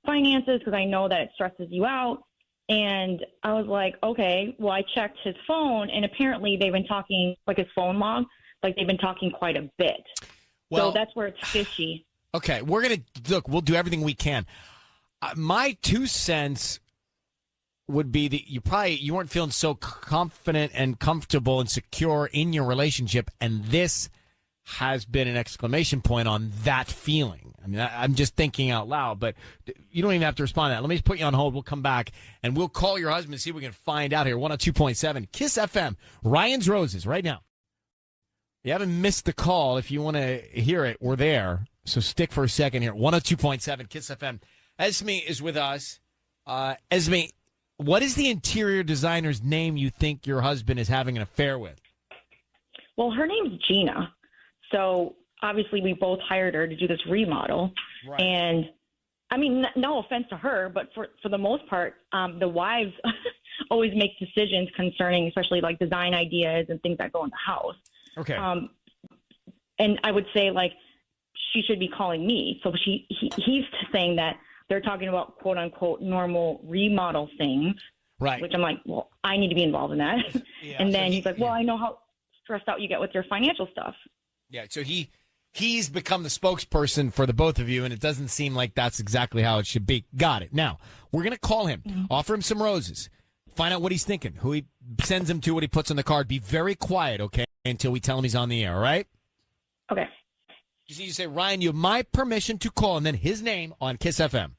finances because I know that it stresses you out. And I was like, okay, well, I checked his phone, and apparently they've been talking, like his phone log, like they've been talking quite a bit. Well, so that's where it's fishy. Okay, we're going to look, we'll do everything we can. My 2 cents would be that you weren't feeling so confident and comfortable and secure in your relationship, and this has been an exclamation point on that feeling. I mean, I'm just thinking out loud, but you don't even have to respond to that. Let me just put you on hold. We'll come back, and we'll call your husband and see if we can find out here. 102.7 KISS FM, Ryan's Roses, right now. You haven't missed the call. If you want to hear it, we're there. So stick for a second here. 102.7 KISS FM. Esme is with us. Esme, what is the interior designer's name you think your husband is having an affair with? Well, her name's Gina. So obviously we both hired her to do this remodel. Right. And I mean, no offense to her, but for the most part, the wives always make decisions concerning, especially like design ideas and things that go in the house. Okay. And I would say, like, she should be calling me. So he's saying that they're talking about quote unquote normal remodel things. Right. Which I'm like, well, I need to be involved in that. Yeah, and so then he's like, well, I know how stressed out you get with your financial stuff. Yeah, so he's become the spokesperson for the both of you, and it doesn't seem like that's exactly how it should be. Got it. Now, we're going to call him, offer him some roses, find out what he's thinking, who he sends him to, what he puts on the card. Be very quiet, okay, until we tell him he's on the air, all right? Okay. You say, Ryan, you have my permission to call, and then his name on KISS FM.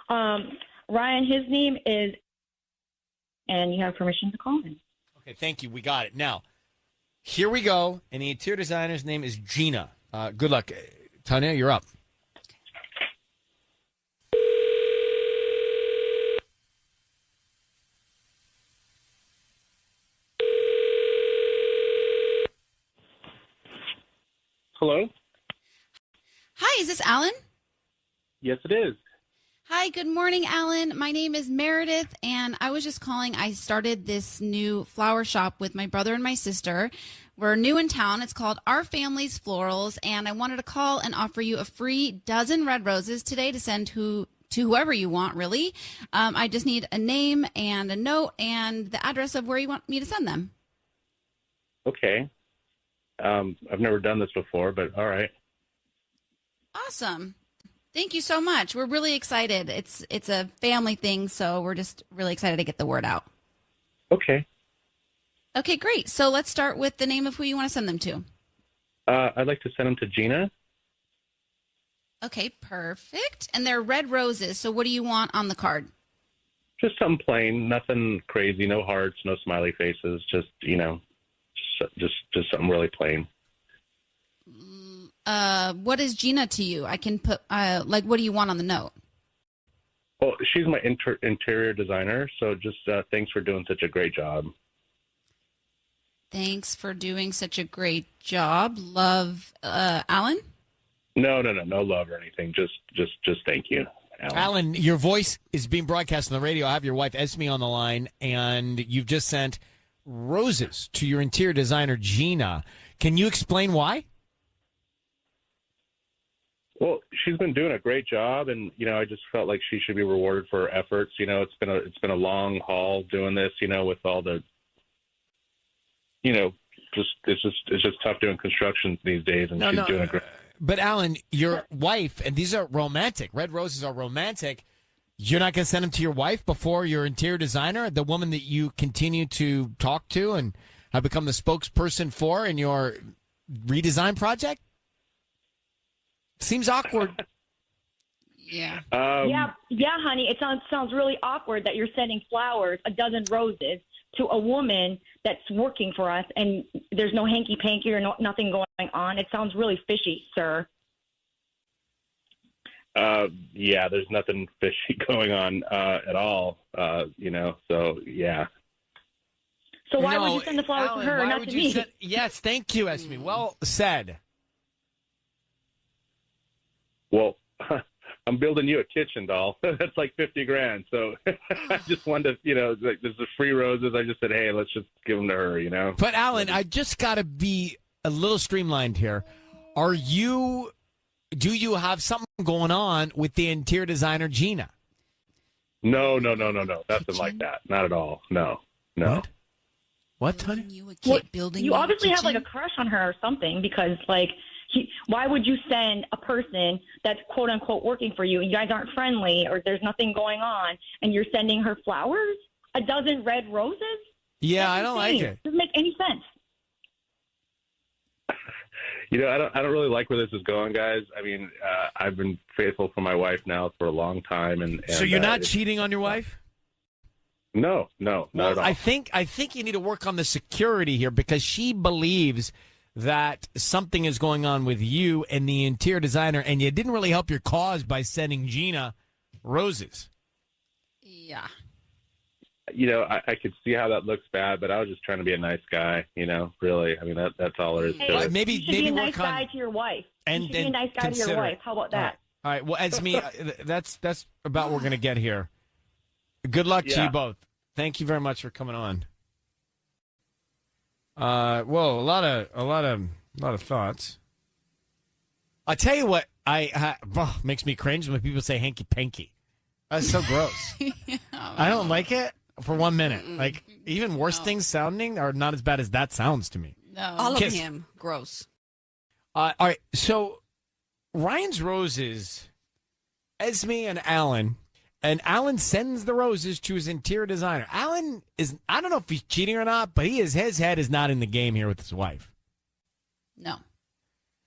Ryan, his name is, and you have permission to call him. Okay, thank you. We got it. Now, here we go, and the interior designer's name is Gina. Good luck. Tanya, you're up. Hello? Hi, is this Alan? Yes, it is. Hi, good morning, Alan. My name is Meredith, and I was just calling. I started this new flower shop with my brother and my sister. We're new in town. It's called Our Family's Florals, and I wanted to call and offer you a free dozen red roses today to send to whoever you want, really. I just need a name and a note and the address of where you want me to send them. Okay. I've never done this before, but all right. Awesome. Thank you so much. We're really excited. It's a family thing, so we're just really excited to get the word out. Okay. Okay, great. So let's start with the name of who you want to send them to. I'd like to send them to Gina. Okay, perfect. And they're red roses. So what do you want on the card? Just something plain, nothing crazy, no hearts, no smiley faces, just, just something really plain. What is Gina to you? I can put, what do you want on the note? Well, she's my interior designer, so just thanks for doing such a great job. Thanks for doing such a great job. Love, Alan? No love or anything. Just thank you, Alan, your voice is being broadcast on the radio. I have your wife Esme on the line, and you've just sent roses to your interior designer, Gina. Can you explain why? Well, she's been doing a great job, and I just felt like she should be rewarded for her efforts. It's been a long haul doing this. With all the, it's just tough doing construction these days, and she's doing a great. But Alan, your wife, and these are romantic. Red roses are romantic. You're not going to send them to your wife before your interior designer, the woman that you continue to talk to and have become the spokesperson for in your redesign project? Seems awkward. Yeah. Yeah, honey. It sounds really awkward that you're sending flowers, a dozen roses, to a woman that's working for us, and there's no hanky panky or nothing going on. It sounds really fishy, sir. Yeah, there's nothing fishy going on at all. So yeah. So why would you send the flowers Alan, to her, not to me? Yes, thank you, Esme. Well said. Well, I'm building you a kitchen, doll. That's like $50,000. So I just wanted to, there's the free roses. I just said, hey, let's just give them to her, But Alan, I just got to be a little streamlined here. Do you have something going on with the interior designer, Gina? No. Nothing like that. Not at all. No. What, honey? You obviously have like a crush on her or something, because why would you send a person that's quote unquote working for you? You guys aren't friendly, or there's nothing going on, and you're sending her flowers, a dozen red roses? Yeah, That's I don't insane. like it. Doesn't make any sense. I don't really like where this is going, guys. I mean, I've been faithful for my wife now for a long time, and so you're not cheating on your wife? No, not at all. I think you need to work on the security here, because she believes that something is going on with you and the interior designer, and you didn't really help your cause by sending Gina roses. Yeah. I could see how that looks bad, but I was just trying to be a nice guy, really. I mean, that's all there is to it. Maybe you should be a nice guy to your wife. And you should be a nice guy to your wife. How about that? All right. Well, Esme, that's about what we're going to get here. Good luck to you both. Thank you very much for coming on. Whoa, a lot of thoughts. I tell you what, makes me cringe when people say hanky panky. That's so gross. I don't like it for 1 minute. Like, even worse things sounding are not as bad as that sounds to me. No. All of him, gross. All right, so Ryan's roses, Esme and Alan sends the roses to his interior designer. Alan I don't know if he's cheating or not, but his head is not in the game here with his wife. No.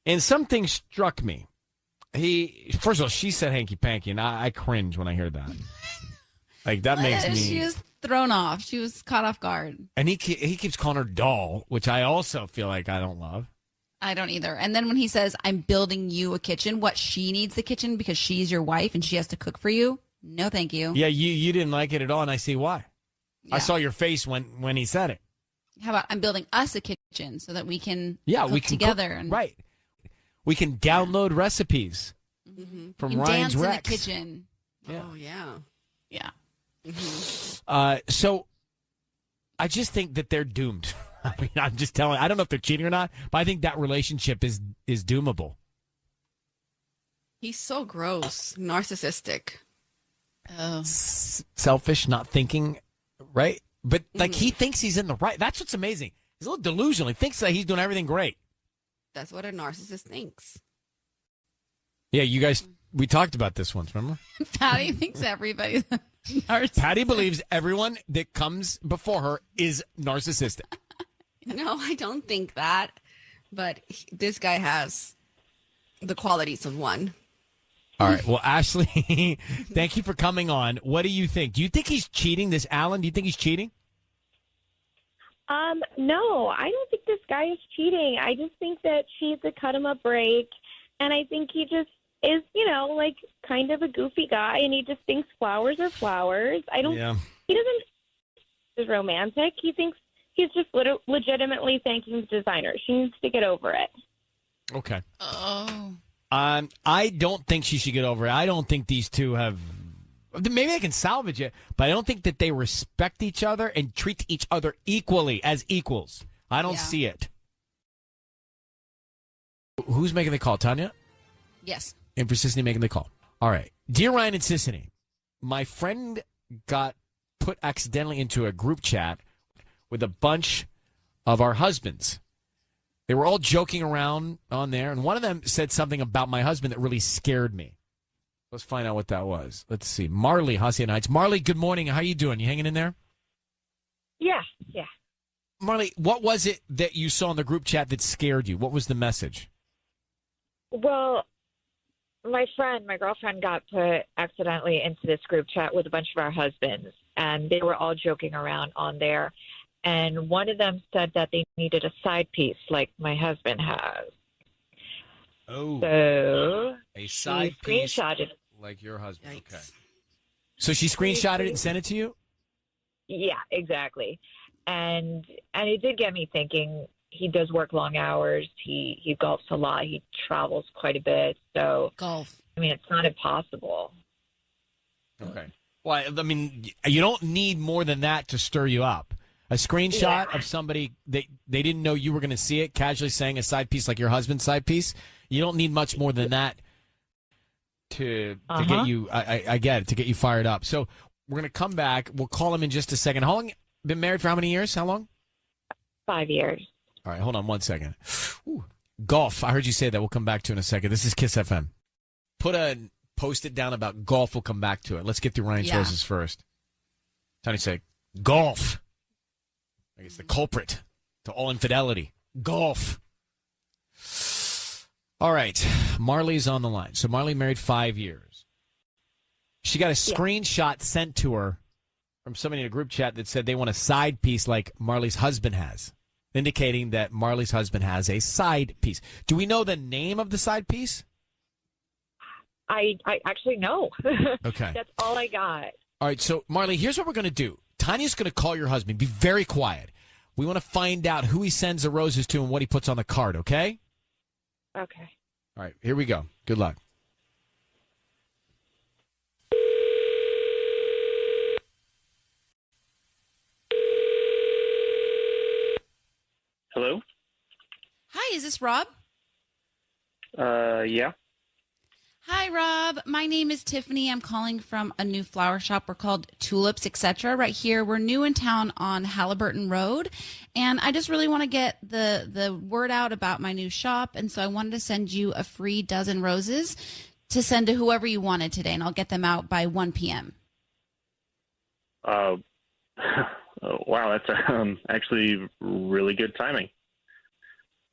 And something struck me. First of all, she said hanky panky, and I cringe when I hear that. Like, that makes me. She was thrown off. She was caught off guard. And he keeps calling her doll, which I also feel like I don't love. I don't either. And then when he says, I'm building you a kitchen, she needs the kitchen because she's your wife and she has to cook for you? No, thank you. Yeah, you didn't like it at all, and I see why. Yeah. I saw your face when he said it. How about I'm building us a kitchen so that we can cook together? Right. We can download recipes from You Ryan's dance in Rex. the kitchen. Yeah. Oh, yeah. Yeah. So I just think that they're doomed. I mean, I'm just telling. I don't know if they're cheating or not, but I think that relationship is doomable. He's so gross, narcissistic. Oh. Selfish, not thinking, right? But like he thinks he's in the right. That's what's amazing. He's a little delusional. He thinks that he's doing everything great. That's what a narcissist thinks. Yeah, you guys, we talked about this once, remember? Patty thinks everybody's a narcissist. Patty believes everyone that comes before her is narcissistic. No, I don't think that. But this guy has the qualities of one. All right. Well, Ashley, thank you for coming on. What do you think? Do you think he's cheating, this Alan? Do you think he's cheating? No, I don't think this guy is cheating. I just think that she needs to cut him a break. And I think he just is, like kind of a goofy guy, and he just thinks flowers are flowers. He doesn't is romantic. He thinks he's just legitimately thanking the designer. She needs to get over it. Okay. Oh. I don't think she should get over it. I don't think these two have. Maybe they can salvage it, but I don't think that they respect each other and treat each other equally as equals. I don't see it. Who's making the call? Tanya? Yes. And for Sissany making the call. All right. Dear Ryan and Sissany, my friend got put accidentally into a group chat with a bunch of our husbands. They were all joking around on there, and one of them said something about my husband that really scared me. Let's find out what that was. Let's see. Marley, Hacienda Heights. Marley, good morning. How you doing? You hanging in there? Yeah. Marley, what was it that you saw in the group chat that scared you? What was the message? Well, my girlfriend got put accidentally into this group chat with a bunch of our husbands, and they were all joking around on there. And one of them said that they needed a side piece like my husband has. Oh. So a side she piece screenshotted. like your husband. Okay. So she screenshotted it and sent it to you? Yeah, exactly. And it did get me thinking. He does work long hours. He golfs a lot. He travels quite a bit. So golf. I mean, it's not impossible. Okay. Well, I mean, you don't need more than that to stir you up. A screenshot of somebody, they didn't know you were going to see it, casually saying a side piece like your husband's side piece. You don't need much more than that to get you, I get it, to get you fired up. So we're going to come back. We'll call him in just a second. How long? Been married for how many years? How long? 5 years. All right, hold on 1 second. Ooh, golf. I heard you say that. We'll come back to it in a second. This is Kiss FM. Post it down about golf. We'll come back to it. Let's get through Ryan's Roses first. Tony say, golf. I guess the culprit to all infidelity. Golf. All right. Marley's on the line. So Marley married 5 years. She got a screenshot sent to her from somebody in a group chat that said they want a side piece like Marley's husband has, indicating that Marley's husband has a side piece. Do we know the name of the side piece? I actually know. Okay. That's all I got. All right. So, Marley, here's what we're going to do. Tanya's going to call your husband. Be very quiet. We want to find out who he sends the roses to and what he puts on the card, okay? Okay. All right. Here we go. Good luck. Hello? Hi, is this Rob? Yeah. Hi, Rob. My name is Tiffany. I'm calling from a new flower shop. We're called Tulips, etc. Right here. We're new in town on Halliburton Road. And I just really want to get the word out about my new shop. And so I wanted to send you a free dozen roses to send to whoever you wanted today. And I'll get them out by 1 p.m. Wow, that's actually really good timing.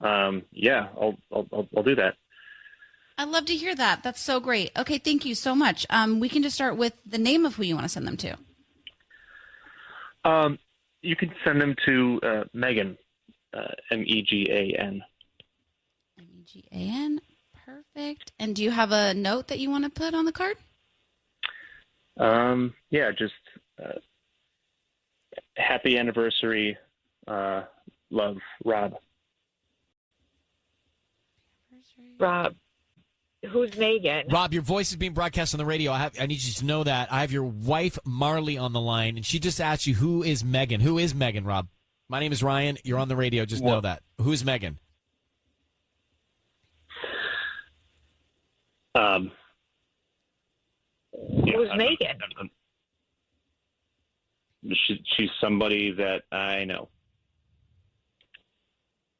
Yeah, I'll do that. I'd love to hear that. That's so great. Okay, thank you so much. We can just start with the name of who you want to send them to. You can send them to Megan, Megan. Megan, perfect. And do you have a note that you want to put on the card? Yeah, just happy anniversary, love, Rob. Anniversary. Rob. Who's Megan? Rob, your voice is being broadcast on the radio. I need you to know that. I have your wife, Marley, on the line, and she just asked you, who is Megan? Who is Megan, Rob? My name is Ryan. You're on the radio. Just know that. Who is Megan? Who's Megan? She's somebody that I know.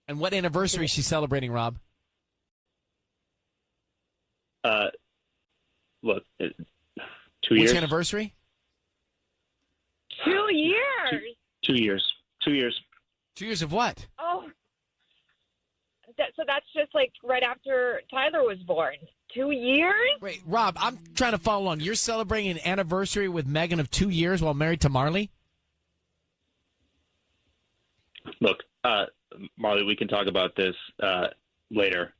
And what anniversary is she celebrating, Rob? Look, 2 Which years. anniversary? 2 years. 2 years. 2 years. 2 years of what? Oh, so that's just like right after Tyler was born. 2 years? Wait, Rob, I'm trying to follow along. You're celebrating an anniversary with Megan of 2 years while married to Marley? Look, Marley, we can talk about this later.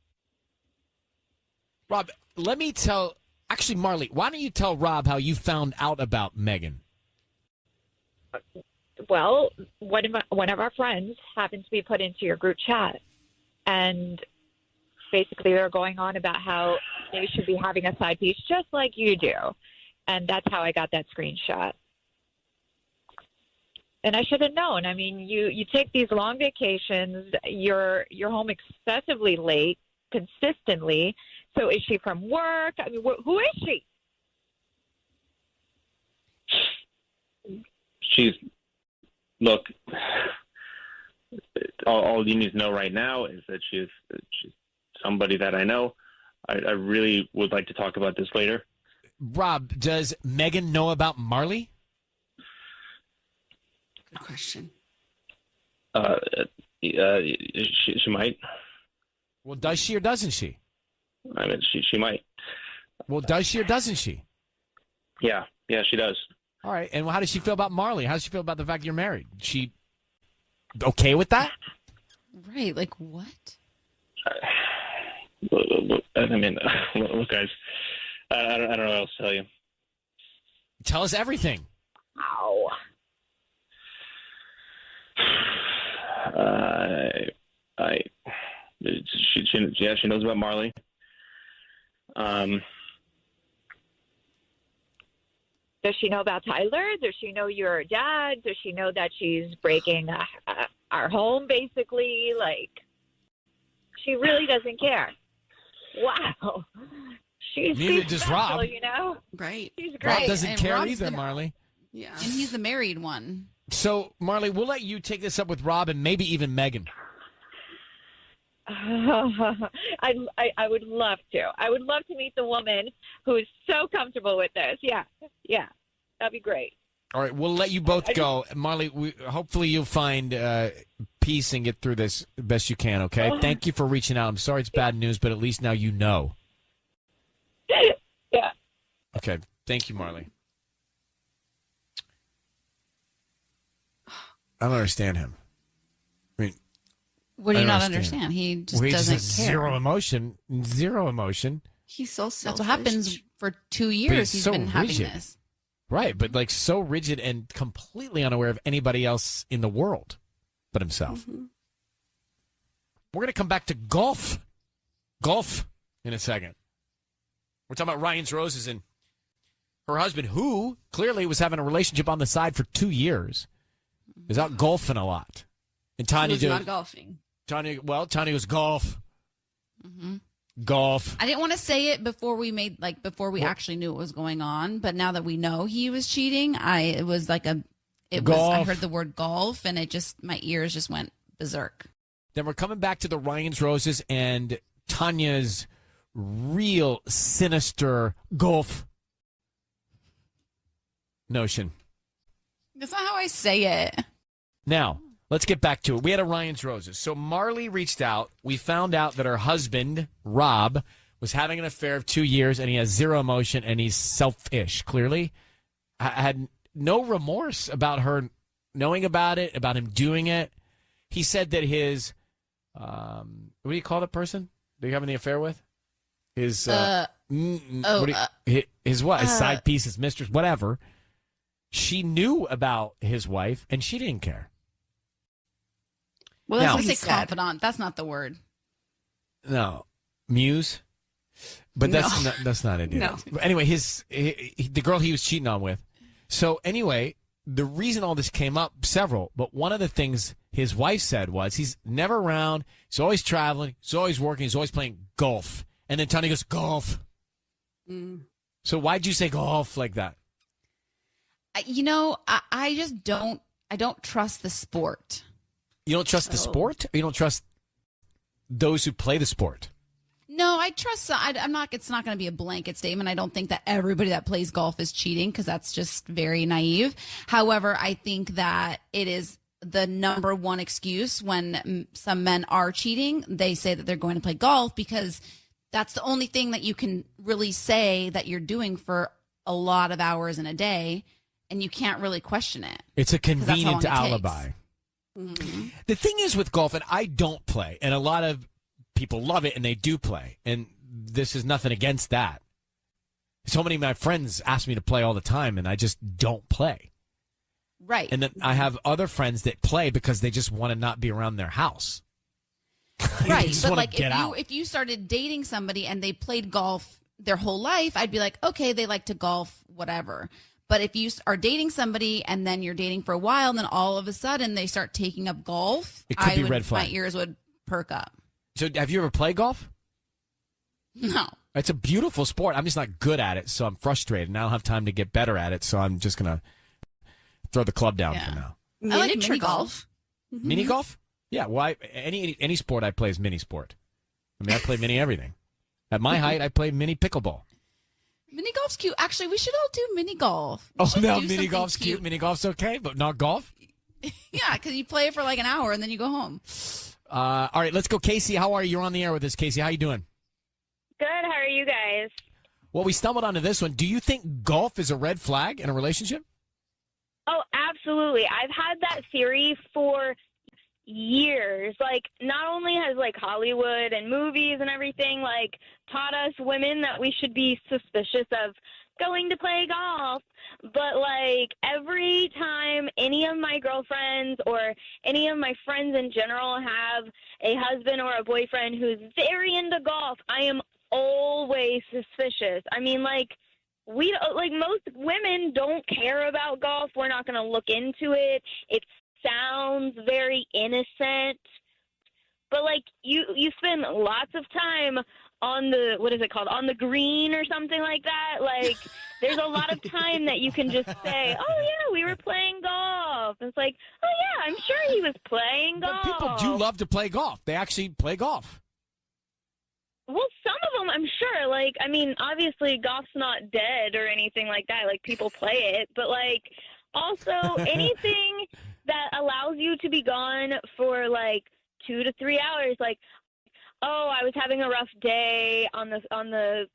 Rob, let me tell... Actually, Marley, why don't you tell Rob how you found out about Megan? Well, one of our friends happened to be put into your group chat, and basically they were going on about how they should be having a side piece just like you do, and that's how I got that screenshot. And I should have known. I mean, you take these long vacations, you're home excessively late, consistently. So is she from work? I mean, who is she? Look, all you need to know right now is that she's somebody that I know. I really would like to talk about this later. Rob, does Megan know about Marley? Good question. She might. Well, does she or doesn't she? I mean, she might. Well, does she or doesn't she? Yeah, she does. All right, and how does she feel about Marley? How does she feel about the fact you're married? She okay with that? Right, like what? I mean, look, guys, I don't know what else to tell you. Tell us everything. Ow. She knows about Marley. Does she know about Tyler? Does she know your dad? Does she know that she's breaking our home, basically? Like, she really doesn't care. Wow. Neither does special, Rob. You know? Right. She's great. Rob doesn't And care Rob's either, the- Marley. Yeah. And he's the married one. So, Marley, we'll let you take this up with Rob and maybe even Megan. I would love to. I would love to meet the woman who is so comfortable with this. Yeah. That'd be great. All right, we'll let you both go. Marley, hopefully you'll find peace and get through this the best you can, okay? Thank you for reaching out. I'm sorry it's bad news, but at least now you know. Yeah. Okay, thank you, Marley. I don't understand him. I mean, What do you I not don't understand? He just well, he doesn't has care. zero emotion. Zero emotion. He's so selfish. That's what happens for 2 But years. he's He's so been having rigid. this. Right, but like so rigid and completely unaware of anybody else in the world but himself. Mm-hmm. We're going to come back to golf. Golf in a second. We're talking about Ryan's Roses and her husband, who clearly was having a relationship on the side for 2 years, is out golfing a lot. And Tanya He was not golfing. Tanya goes golf. Mm-hmm. Golf. I didn't want to say it before we actually knew what was going on, but now that we know he was cheating, I heard the word golf and my ears just went berserk. Then we're coming back to the Ryan's Roses and Tanya's real sinister golf notion. That's not how I say it. Now, let's get back to it. We had a Ryan's Roses. So Marley reached out. We found out that her husband, Rob, was having an affair of 2 years, and he has zero emotion, and he's selfish, clearly. I had no remorse about her knowing about it, about him doing it. He said that his, what do you call the person that you're having the affair with? His, his what? His side piece, his mistress, whatever. She knew about his wife, and she didn't care. Well, that's Now- what he said. Confidant. That's not the word. No. Muse. But that's not it. No. But anyway, the girl he was cheating on with. So anyway, the reason all this came up, several, but one of the things his wife said was he's never around. He's always traveling. He's always working. He's always playing golf. And then Tony goes, golf. So why'd you say golf like that? I just don't. I don't trust the sport. You don't trust the sport? Or you don't trust those who play the sport? No, I trust. I'm not. It's not going to be a blanket statement. I don't think that everybody that plays golf is cheating because that's just very naive. However, I think that it is the number one excuse when some men are cheating. They say that they're going to play golf because that's the only thing that you can really say that you're doing for a lot of hours in a day, and you can't really question it. It's a convenient alibi. The thing is with golf, and I don't play, and a lot of people love it, and they do play, and this is nothing against that. So many of my friends ask me to play all the time, and I just don't play. Right. And then I have other friends that play because they just want to not be around their house. Right. But like if you started dating somebody and they played golf their whole life, I'd be like, okay, they like to golf, whatever. But if you are dating somebody and then you're dating for a while, and then all of a sudden they start taking up golf, it could be red flag. My ears would perk up. So have you ever played golf? No. It's a beautiful sport. I'm just not good at it, so I'm frustrated. And I don't have time to get better at it, so I'm just going to throw the club down for now. I like mini golf. Mini golf? Yeah, well, any sport I play is mini sport. I mean, I play mini everything. At my height, I play mini pickleball. Mini golf's cute. Actually, we should all do mini golf. Mini golf's cute. Mini golf's okay, but not golf? Yeah, because you play it for like an hour and then you go home. All right, let's go. Casey, how are you? You're on the air with us, Casey. How you doing? Good. How are you guys? Well, we stumbled onto this one. Do you think golf is a red flag in a relationship? Oh, absolutely. I've had that theory for years. Like, not only has like Hollywood and movies and everything like taught us women that we should be suspicious of going to play golf, but like every time any of my girlfriends or any of my friends in general have a husband or a boyfriend who's very into golf, I am always suspicious. I mean, like, most women don't care about golf. We're not going to look into it. It sounds very innocent, but like you spend lots of time on the, what is it called, on the green or something like that. Like, there's a lot of time that you can just say, oh yeah, we were playing golf. It's like, oh yeah, I'm sure he was playing golf. But people do love to play golf. They actually play golf. Well, some of them, I'm sure. Like, I mean, obviously, golf's not dead or anything like that. Like, people play it. But, like, also anything that allows you to be gone for, like, 2 to 3 hours. Like, oh, I was having a rough day on the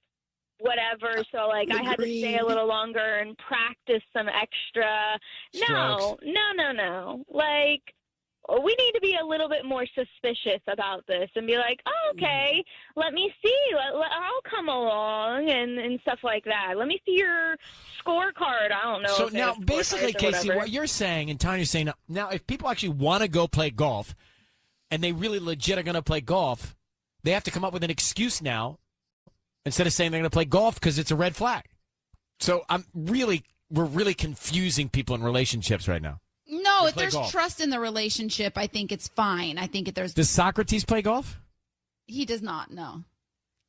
whatever, so, like, I had to stay a little longer and practice some extra. No. Like, we need to be a little bit more suspicious about this and be like, oh, okay, let me see. I'll come along and stuff like that. Let me see your scorecard. I don't know. So now, basically, Casey, what you're saying, and Tanya's saying, now, if people actually want to go play golf and they really legit are going to play golf, they have to come up with an excuse now instead of saying they're going to play golf because it's a red flag. So we're really confusing people in relationships right now. No, if there's trust in the relationship, I think it's fine. I think if there's... Does Socrates play golf? He does not, no.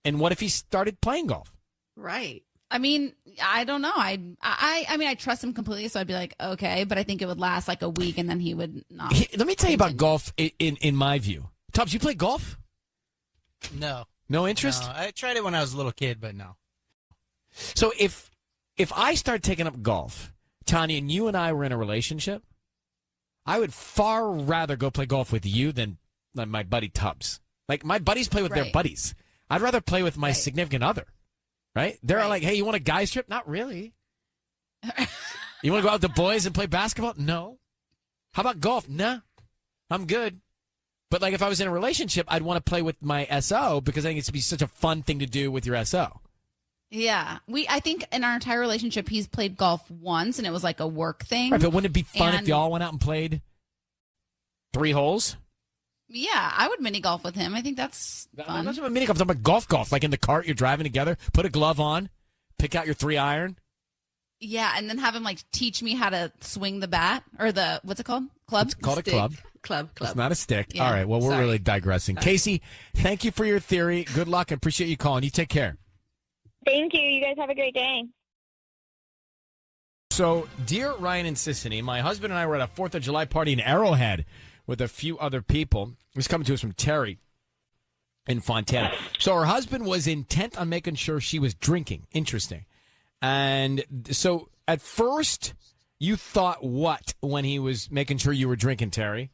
And what if he started playing golf? Right. I mean, I don't know. I mean, I trust him completely, so I'd be like, okay, but I think it would last like a week, and then he would not. Let me tell you about golf in my view. Tubbs, you play golf? No. No interest? No, I tried it when I was a little kid, but no. So if I start taking up golf, Tanya, and you and I were in a relationship, I would far rather go play golf with you than my buddy Tubbs. Like, my buddies play with their buddies. I'd rather play with my significant other, right? They're like, hey, you want a guy's trip? Not really. You want to go out with the boys and play basketball? No. How about golf? Nah, I'm good. But, like, if I was in a relationship, I'd want to play with my SO because I think it's to be such a fun thing to do with your SO. Yeah. I think in our entire relationship, he's played golf once, and it was like a work thing. Right, but wouldn't it be fun if y'all went out and played 3 holes? Yeah, I would mini golf with him. I think that's fun. That's what mini golf. I'm talking about golf, like in the cart. You're driving together. Put a glove on. Pick out your 3-iron. Yeah, and then have him like teach me how to swing the bat or the what's it called? Club. It's called Stick. a club. Club. It's not a stick. Yeah. All right. Well, we're Sorry. really digressing. Casey, thank you for your theory. Good luck. I appreciate you calling. You take care. Thank you. You guys have a great day. So, dear Ryan and Sissany, my husband and I were at a 4th of July party in Arrowhead with a few other people. It was coming to us from Terry in Fontana. So her husband was intent on making sure she was drinking. Interesting. And so at first, you thought what when he was making sure you were drinking, Terry?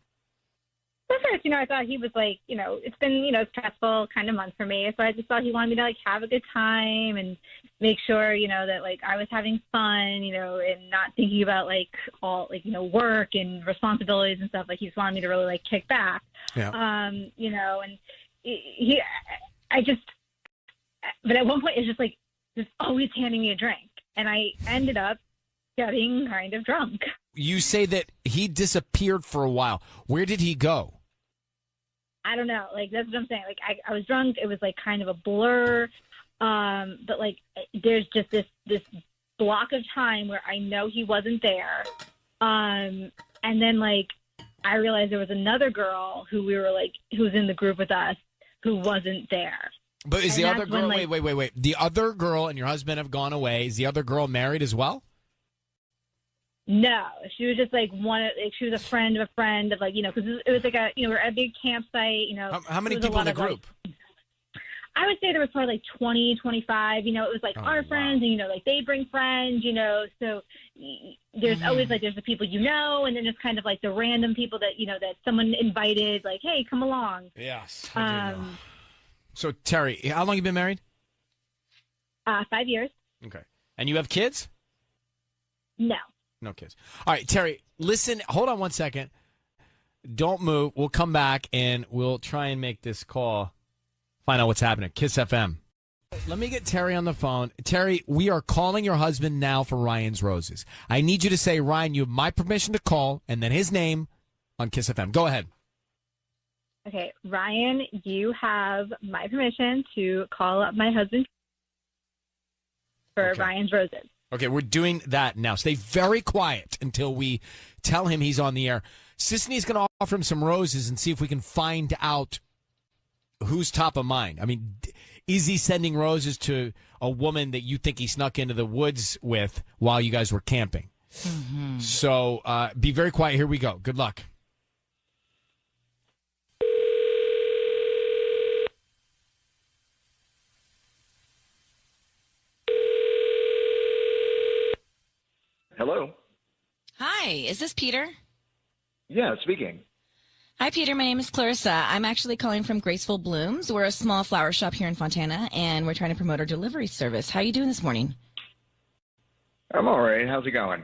At first, I thought he was like, it's been, stressful kind of month for me. So I just thought he wanted me to like have a good time and make sure, that like I was having fun, and not thinking about like all like, work and responsibilities and stuff. Like he just wanted me to really like kick back. Yeah. And but at one point it's just like, just always handing me a drink. And I ended up getting kind of drunk. You say that he disappeared for a while. Where did he go? I don't know. Like, that's what I'm saying. Like, I was drunk. It was, like, kind of a blur. But, like, there's just this block of time where I know he wasn't there. And then, like, I realized there was another girl who was in the group with us who wasn't there. But is And the other that's when, girl, like, wait. The other girl and your husband have gone away. Is the other girl married as well? No, she was just like she was a friend of a friend of like, because it was like we're at a big campsite, How many people in the group? I would say there was probably like 20, 25, it was like our friends and, like they bring friends, so there's always like, there's the people, and then there's kind of like the random people that, that someone invited, like, hey, come along. Yes. So Terry, how long you been married? 5 years. Okay. And you have kids? No. No kids. All right, Terry, listen, hold on one second. Don't move. We'll come back and we'll try and make this call, find out what's happening. Kiss FM. Let me get Terry on the phone. Terry, we are calling your husband now for Ryan's Roses. I need you to say, Ryan, you have my permission to call, and then his name on Kiss FM. Go ahead. Okay, Ryan, you have my permission to call up my husband for Ryan's Roses. Okay, we're doing that now. Stay very quiet until we tell him he's on the air. Sisney's going to offer him some roses and see if we can find out who's top of mind. I mean, is he sending roses to a woman that you think he snuck into the woods with while you guys were camping? Mm-hmm. So be very quiet. Here we go. Good luck. Hello. Hi, is this Peter? Yeah, speaking. Hi, Peter. My name is Clarissa. I'm actually calling from Graceful Blooms. We're a small flower shop here in Fontana, and we're trying to promote our delivery service. How are you doing this morning? I'm all right. How's it going?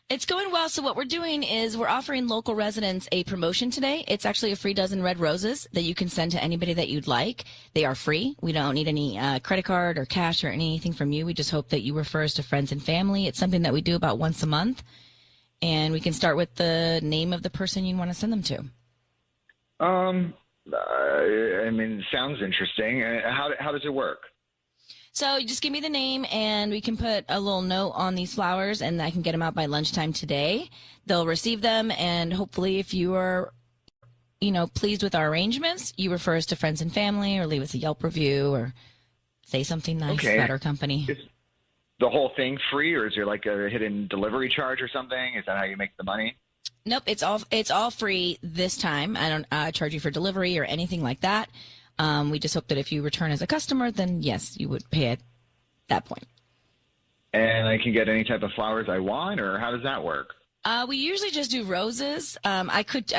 It's going well. So what we're doing is we're offering local residents a promotion today. It's actually a free dozen red roses that you can send to anybody that you'd like. They are free. We don't need any credit card or cash or anything from you. We just hope that you refer us to friends and family. It's something that we do about once a month. And we can start with the name of the person you want to send them to. I mean, sounds interesting. How does it work? So you just give me the name, and we can put a little note on these flowers, and I can get them out by lunchtime today. They'll receive them, and hopefully if you are, pleased with our arrangements, you refer us to friends and family or leave us a Yelp review or say something nice about our company. Is the whole thing free, or is there like a hidden delivery charge or something? Is that how you make the money? Nope, it's all free this time. I don't charge you for delivery or anything like that. We just hope that if you return as a customer, then yes, you would pay at that point. And I can get any type of flowers I want, or how does that work? We usually just do roses. I could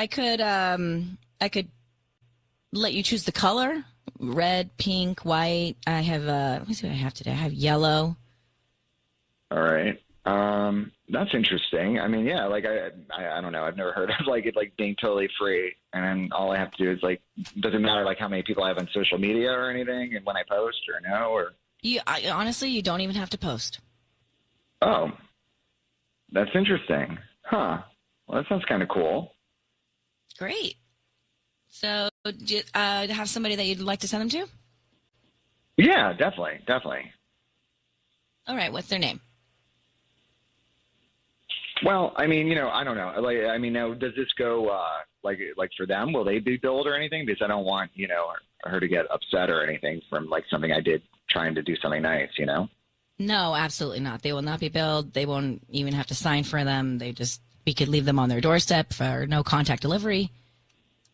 let you choose the color: red, pink, white. I have let me see what I have today. I have yellow. All right. That's interesting. I mean, yeah, like I don't know. I've never heard of it being totally free, and then all I have to do is does it matter how many people I have on social media or anything, and when I post or no, or honestly, you don't even have to post. Oh, that's interesting, huh? Well, that sounds kind of cool. Great. So, do you have somebody that you'd like to send them to? Yeah, definitely. All right. What's their name? Well, I mean, I don't know. Like, I mean, now does this go like for them? Will they be billed or anything? Because I don't want her to get upset or anything from like something I did trying to do something nice. No, absolutely not. They will not be billed. They won't even have to sign for them. We could leave them on their doorstep for no contact delivery.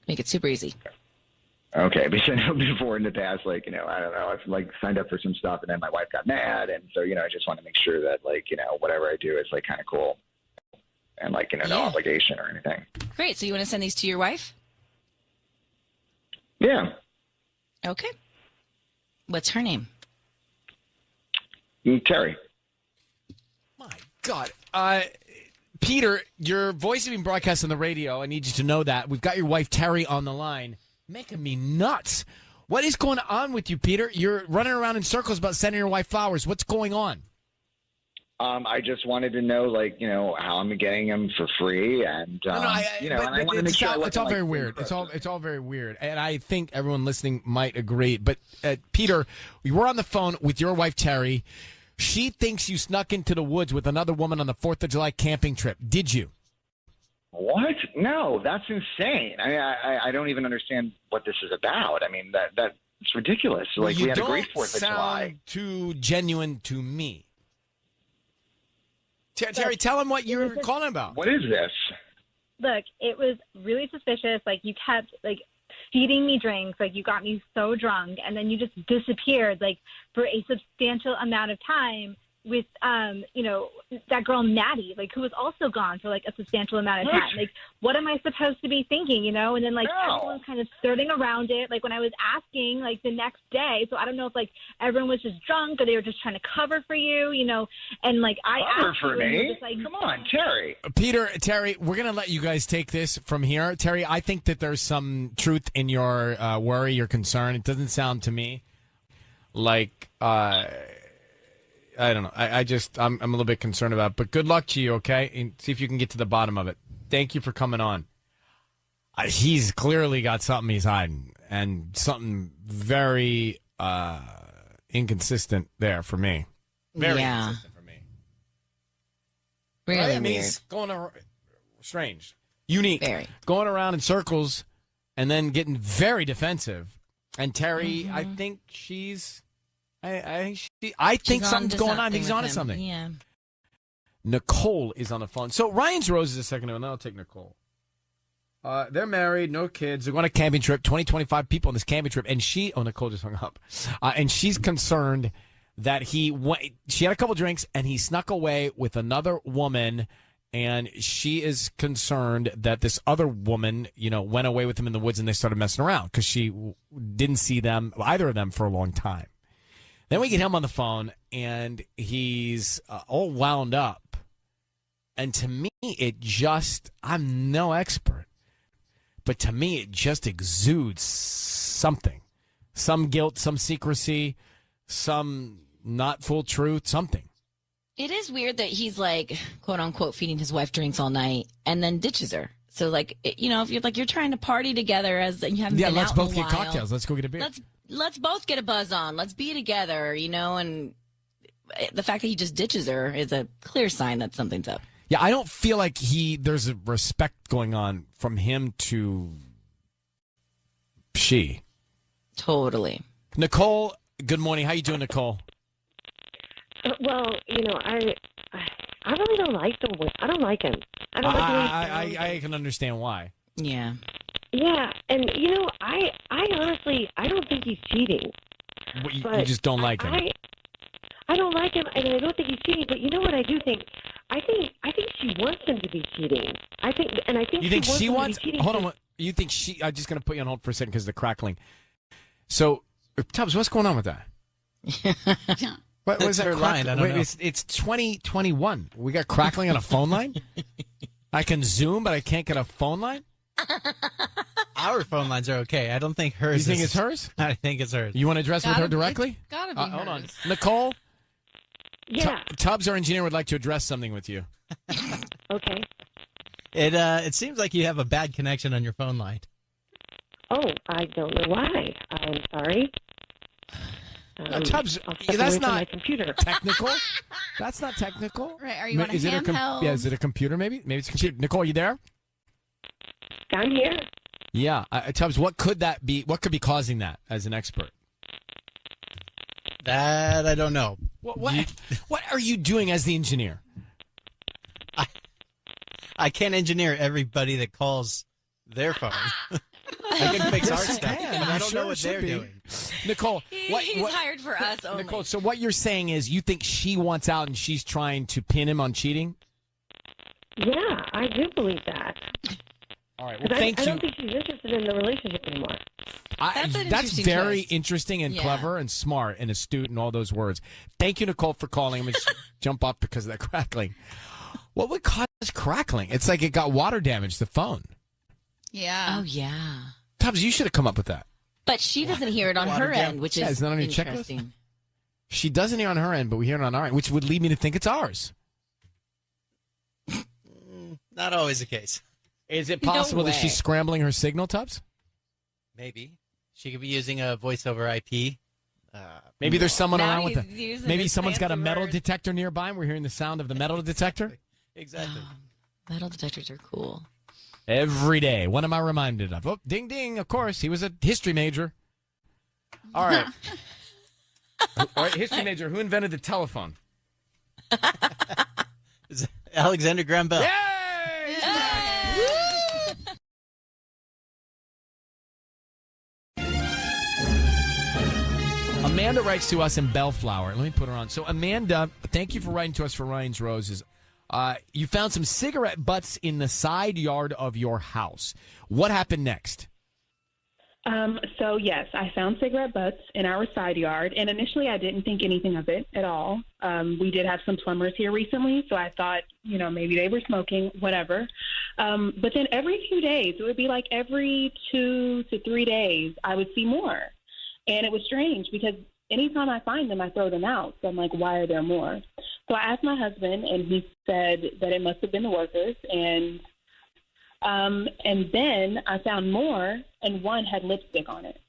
Make it super easy. Okay, because I know before in the past, like, I don't know, I've like signed up for some stuff and then my wife got mad, and so I just want to make sure that like whatever I do is like kind of cool. And like, no obligation or anything. Great. So you want to send these to your wife? Yeah. Okay. What's her name? Terry. God. Peter, your voice is being broadcast on the radio. I need you to know that. We've got your wife, Terry, on the line. Making me nuts. What is going on with you, Peter? You're running around in circles about sending your wife flowers. What's going on? I just wanted to know, like, how I'm getting them for free, and it's all very weird. It's all very weird, and I think everyone listening might agree. But Peter, we were on the phone with your wife Terry. She thinks you snuck into the woods with another woman on the 4th of July camping trip. Did you? What? No, that's insane. I don't even understand what this is about. I mean, that's ridiculous. Like, we had a great 4th of July. You don't sound too genuine to me. Terry, tell him what you're calling about. What is this? Look, it was really suspicious. Like, you kept, like, feeding me drinks. Like, you got me so drunk. And then you just disappeared, like, for a substantial amount of time with, that girl Maddie, like, who was also gone for, like, a substantial amount of time. Like, what am I supposed to be thinking, And then, like, everyone's kind of skirting around it. Like, when I was asking, like, the next day, so I don't know if, like, everyone was just drunk or they were just trying to cover for you, And, like, I asked for me? Just, like, come on, Terry. Terry, we're going to let you guys take this from here. Terry, I think that there's some truth in your worry, your concern. It doesn't sound to me like... I don't know. I'm a little bit concerned about it. But good luck to you, okay? And see if you can get to the bottom of it. Thank you for coming on. He's clearly got something he's hiding, and something very inconsistent there for me. Very inconsistent for me. Really right? weird. He's going strange. Unique. Very. Going around in circles and then getting very defensive. And Terry, I think she's... I think something's going on. He's onto something. Yeah. Nicole is on the phone. So Ryan's Roses a second ago, and then I'll take Nicole. They're married, no kids. They're going on a camping trip, 25 people on this camping trip. And Nicole just hung up. And she's concerned that she had a couple drinks, and he snuck away with another woman. And she is concerned that this other woman, went away with him in the woods and they started messing around because she didn't see either of them, for a long time. Then we get him on the phone, and he's all wound up. And to me, I'm no expert, but to me, it just exudes something. Some guilt, some secrecy, some not full truth, something. It is weird that he's like, quote unquote, feeding his wife drinks all night and then ditches her. So, like, if you're trying to party together and you haven't been out let's both in a get while, cocktails. Let's go get a beer. Let's both get a buzz on. Let's be together, and the fact that he just ditches her is a clear sign that something's up. Yeah, I don't feel like there's a respect going on from him to she. Totally. Nicole, good morning. How you doing, Nicole? Well, I really don't like I don't like him. I don't like I can understand why. Yeah. Yeah, and I honestly don't think he's cheating. You just don't like him. I don't like him, and I don't think he's cheating. But you know what I do think? I think she wants him to be cheating. I think you think she wants? To be cheating. Hold on. You think she? I'm just going to put you on hold for a second because of the crackling. So, Tubbs, what's going on with that? What was that? Her line. I don't know. It's 2021. We got crackling on a phone line. I can Zoom, but I can't get a phone line. Our phone lines are okay. I don't think hers. You think it's hers? I think it's hers. You want to address with her directly? It's gotta be hers. Hold on, Nicole. Yeah. Tubbs, our engineer, would like to address something with you. Okay. It seems like you have a bad connection on your phone line. Oh, I don't know why. I'm sorry. No, Tubbs, I'll step that's away from not my computer. technical. That's not technical. Right? Are you on a Is it handheld? yeah, is it a computer? Maybe it's a computer. Nicole, are you there? I'm here. Yeah, Tubbs. What could that be? What could be causing that? As an expert, That I don't know. what are you doing as the engineer? I can't engineer everybody that calls their phone. I can fix our stuff, but I don't know what they're doing. Nicole, He's hired for us only. Nicole, so what you're saying is you think she wants out and she's trying to pin him on cheating? Yeah, I do believe that. All right. Well, 'Cause thank I you. don't think she's interested in the relationship anymore. That's an That's interesting very twist. interesting and Yeah. clever and smart and astute and all those words. Thank you, Nicole, for calling. I'm going to jump off because of that crackling. What would cause crackling? It's like it got water damage, the phone. Yeah. Oh, yeah. Tubbs, you should have come up with that. But she doesn't hear it on Water her damage. end, which Yeah, is it's not on your checklist? interesting. She doesn't hear on her end, but we hear it on our end, which would lead me to think it's ours. Not always the case. Is it possible that she's scrambling her signal, Tubbs? Maybe. She could be using a voice over IP. Maybe there's someone Now around with he's a. using Maybe his someone's got a fancy metal word. detector nearby, and we're hearing the sound of the metal detector. Exactly. Metal detectors are cool. Every day. What am I reminded of? Oh, ding, ding. Of course. He was a history major. All right. All right, history major. Who invented the telephone? Alexander Graham Bell. Amanda writes to us in Bellflower. Let me put her on. So, Amanda, thank you for writing to us for Ryan's Roses. You found some cigarette butts in the side yard of your house. What happened next? So yes, I found cigarette butts in our side yard, and initially I didn't think anything of it at all. We did have some plumbers here recently, so I thought, maybe they were smoking, whatever. But then every few days, it would be like every 2 to 3 days, I would see more. And it was strange because anytime I find them, I throw them out. So I'm like, why are there more? So I asked my husband, and he said that it must have been the workers. And then I found more, and one had lipstick on it.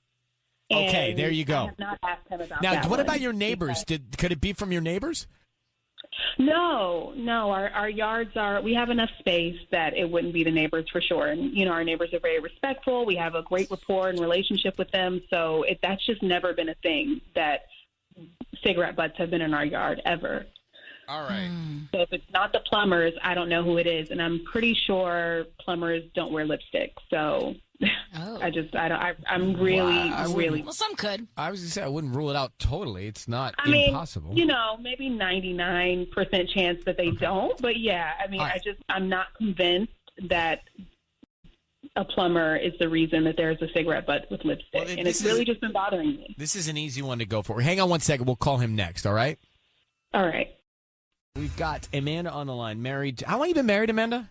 Okay, And there you go. I have not asked him about Now, that what one about your neighbors? Could it be from your neighbors? No. Our yards we have enough space that it wouldn't be the neighbors for sure. And, our neighbors are very respectful. We have a great rapport and relationship with them. So that's just never been a thing that cigarette butts have been in our yard ever. All right. So if it's not the plumbers, I don't know who it is. And I'm pretty sure plumbers don't wear lipstick. So I'm really. Well, some could. I was going to say, I wouldn't rule it out totally. It's not I mean, impossible. Maybe 99% chance that they don't. But yeah, I mean, I'm not convinced that a plumber is the reason that there's a cigarette butt with lipstick. And it's really just been bothering me. This is an easy one to go for. Hang on one second. We'll call him next, all right? All right. We've got Amanda on the line, married. How long have you been married, Amanda?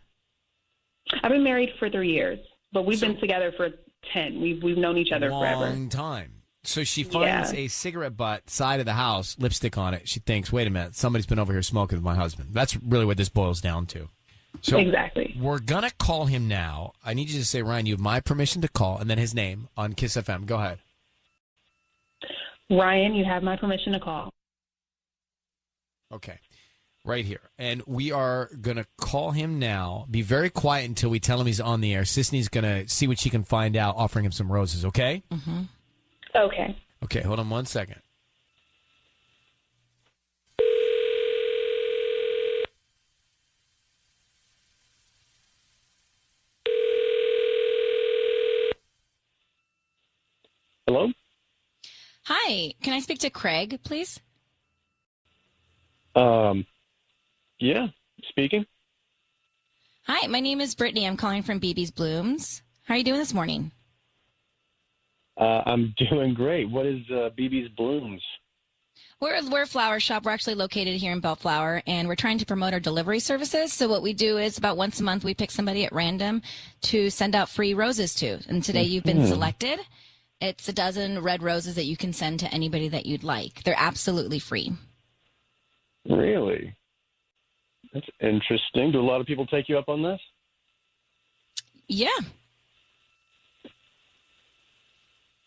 I've been married for 3 years, but we've been together for 10. We've known each other forever. Long time. So she finds a cigarette butt side of the house, lipstick on it. She thinks, wait a minute, somebody's been over here smoking with my husband. That's really what this boils down to. So exactly. We're going to call him now. I need you to say, Ryan, you have my permission to call, and then his name on Kiss FM. Go ahead. Ryan, you have my permission to call. Okay. Right here. And we are going to call him now. Be very quiet until we tell him he's on the air. Sisney's going to see what she can find out, offering him some roses, okay? Mm-hmm. Okay. Okay, hold on one second. Hello? Hi. Can I speak to Craig, please? Yeah, speaking. Hi, my name is Brittany. I'm calling from BB's Blooms. How are you doing this morning? I'm doing great. What is BB's Blooms? We're a flower shop. We're actually located here in Bellflower, and we're trying to promote our delivery services. So what we do is about once a month, we pick somebody at random to send out free roses to. And today you've been selected. It's a dozen red roses that you can send to anybody that you'd like. They're absolutely free. Really? That's interesting. Do a lot of people take you up on this? Yeah.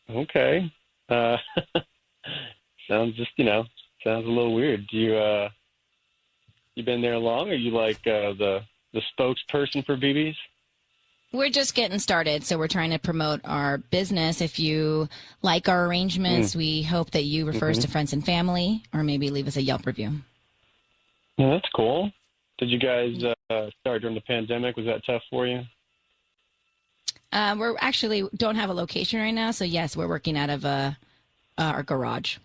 Okay. Sounds sounds a little weird. Do you been there long? Are you like the spokesperson for BB's? We're just getting started, so we're trying to promote our business. If you like our arrangements, we hope that you refer us to friends and family, or maybe leave us a Yelp review. Well, that's cool. Did you guys start during the pandemic? Was that tough for you? We're actually don't have a location right now, so yes, we're working out of our garage.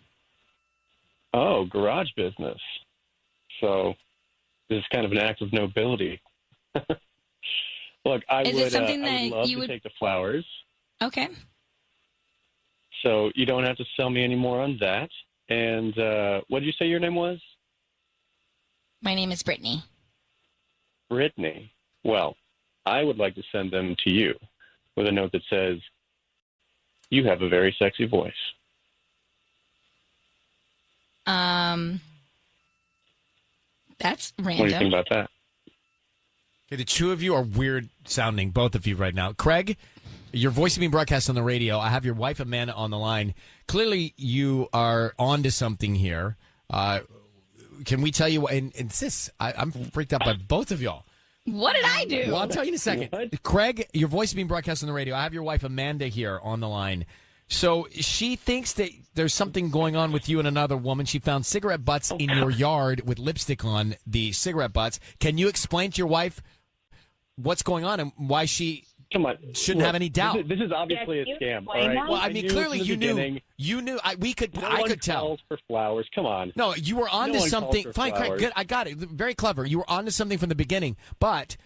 Oh, garage business. So this is kind of an act of nobility. Look, I Is would it something I that would love you to would- take the flowers. Okay. So you don't have to sell me any more on that. And what did you say your name was? My name is Brittany. Brittany. Well, I would like to send them to you with a note that says, "You have a very sexy voice." That's random. What do you think about that? Okay, the two of you are weird sounding, both of you right now. Craig, your voice is being broadcast on the radio. I have your wife, Amanda, on the line. Clearly, you are onto something here. Can we tell you? And sis, I'm freaked out by both of y'all. What did I do? Well, I'll tell you in a second. Craig, your voice is being broadcast on the radio. I have your wife, Amanda, here on the line. So she thinks that there's something going on with you and another woman. She found cigarette butts in your yard with lipstick on the cigarette butts. Can you explain to your wife what's going on and why she shouldn't have any doubt? This is obviously a scam. All right. Well, I mean, clearly you knew. You knew. I could tell. Calls for flowers. Come on. No, you were onto something. Fine, Craig. Good. I got it. Very clever. You were onto something from the beginning. But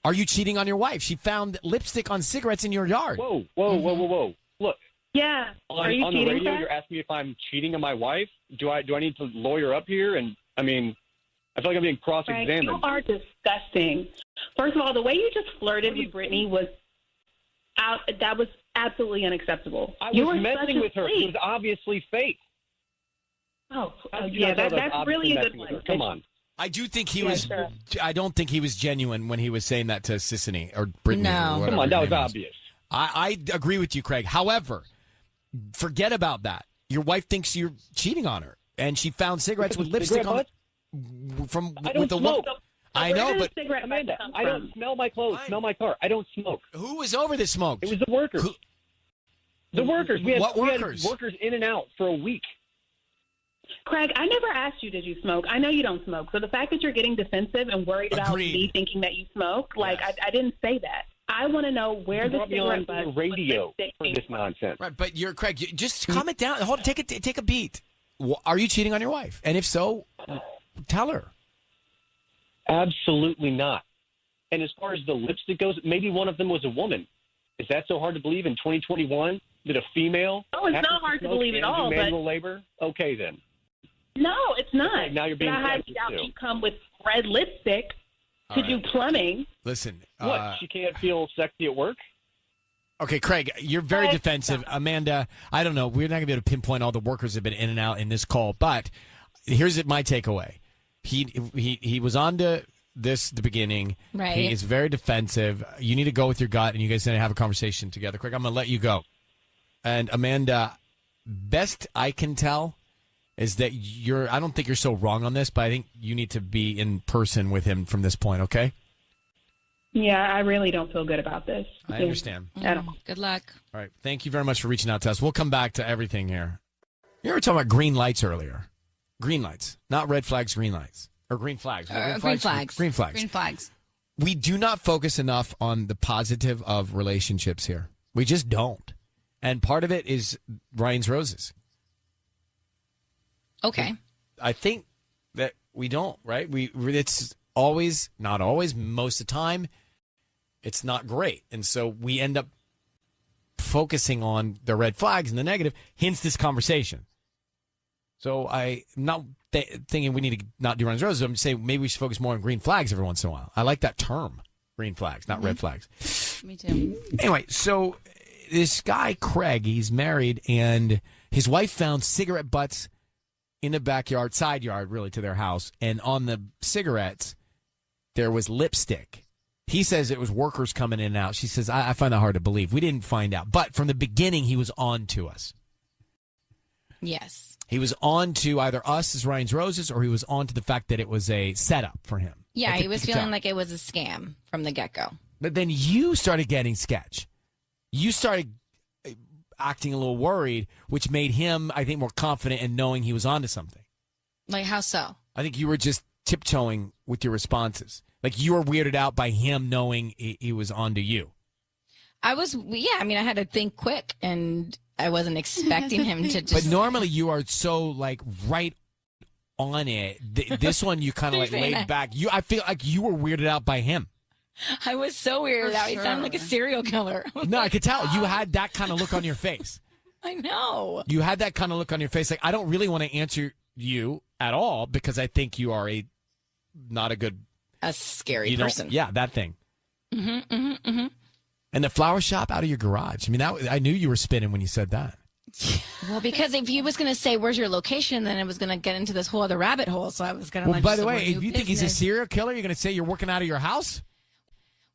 are you cheating on your wife? She found lipstick on cigarettes in your yard. Whoa. Look. Yeah. On Are you the cheating, radio, Craig? you're asking me if I'm cheating on my wife. Do I need to lawyer up here? And I mean, I feel like I'm being Frank, cross-examined. you are disgusting. First of all, the way you just flirted with Brittany was that was absolutely unacceptable. I You was were messing such a with her. It freak. was obviously fake. Oh, You guys know that's obviously really a good messing with her. one. Come on. I do think he Yeah, was. sure. I don't think he was genuine when he was saying that to Sissany or Brittany. No. Or whatever Come on, that her was name is. obvious. I agree with you, Craig. However, forget about that. Your wife thinks you're cheating on her, and she found cigarettes with lipstick on from I don't with the smoke. I know, but Amanda, I don't smell my clothes, smell my car. I don't smoke. Who was over the smoke? It was the workers. The workers. We had workers? workers in and out for a week. Craig, I never asked you, did you smoke? I know you don't smoke. So the fact that you're getting defensive and worried about Agreed. me thinking that you smoke, like, I didn't say that. I want to know where You the brought me on cigarette the butts radio with lipstick for came this from. nonsense. Right, but you're Craig. Just calm it down. Hold, take a beat. Are you cheating on your wife? And if so, tell her. Absolutely not. And as far as the lipstick goes, maybe one of them was a woman. Is that so hard to believe in 2021 that a female? Oh, it's has not hard to smoke believe at and do all, but- Manual labor. Okay, then. No, it's not. Okay, now you're being But I highly sexist, doubt too. you come with red lipstick to All do right. plumbing. Listen. What? She can't feel sexy at work? Okay, Craig, you're very Craig, defensive. Amanda, I don't know. We're not going to be able to pinpoint all the workers that have been in and out in this call, but here's my takeaway. He was on to this at the beginning. Right. He is very defensive. You need to go with your gut, and you guys need to have a conversation together. Craig, I'm going to let you go. And Amanda, best I can tell is that I don't think you're so wrong on this, but I think you need to be in person with him from this point, okay? Yeah, I really don't feel good about this. I understand. At all. Good luck. All right. Thank you very much for reaching out to us. We'll come back to everything here. You were talking about green lights earlier. Green lights, not red flags, green lights. Or green flags. Green flags. Green flags. Green flags. We do not focus enough on the positive of relationships here. We just don't. And part of it is Ryan's Roses. Okay. I think that we don't, right? It's always, not always, most of the time, it's not great. And so we end up focusing on the red flags and the negative, hence this conversation. So I'm not thinking we need to not do Ryan's Roses. I'm saying maybe we should focus more on green flags every once in a while. I like that term, green flags, not red flags. Me too. Anyway, so this guy, Craig, he's married, and his wife found cigarette butts in the backyard, side yard, really, to their house. And on the cigarettes, there was lipstick. He says it was workers coming in and out. She says, I find that hard to believe. We didn't find out. But from the beginning, he was on to us. Yes. He was on to either us as Ryan's Roses, or he was on to the fact that it was a setup for him. Yeah, he was feeling tell. like it was a scam from the get-go. But then you started getting sketch. You started acting a little worried, which made him, I think, more confident in knowing he was onto something. Like, how so? I think you were just tiptoeing with your responses. Like, you were weirded out by him knowing he was onto you. I had to think quick, and I wasn't expecting him to just... But normally you are so, like, right on it. This one, you kind of, like, laid back. I feel like you were weirded out by him. I was so weirded out. He sounded like a serial killer. No, I could tell. You had that kind of look on your face. I know. You had that kind of look on your face. Like, I don't really want to answer you at all because I think you are not a good... A scary person. Yeah, that thing. Mm-hmm, mm-hmm, mm-hmm. And the flower shop out of your garage. I mean, I knew you were spinning when you said that. Well, because if he was going to say, where's your location, then it was going to get into this whole other rabbit hole. So I was going to Well, by the way, if you think he's a serial killer, you're going to say you're working out of your house?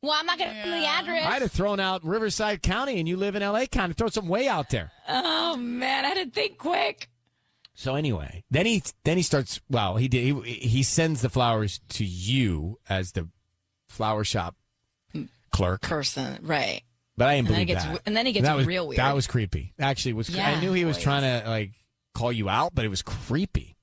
Well, I'm not going to give him the address. I'd have thrown out Riverside County and you live in L.A. County. Throw something way out there. Oh, man. I had to think quick. So anyway, then he starts, well, he sends the flowers to you as the flower shop clerk. Person, right. But I didn't believe that. And then he gets real weird. That was creepy. Actually, I knew he was trying to, like, call you out, but it was creepy.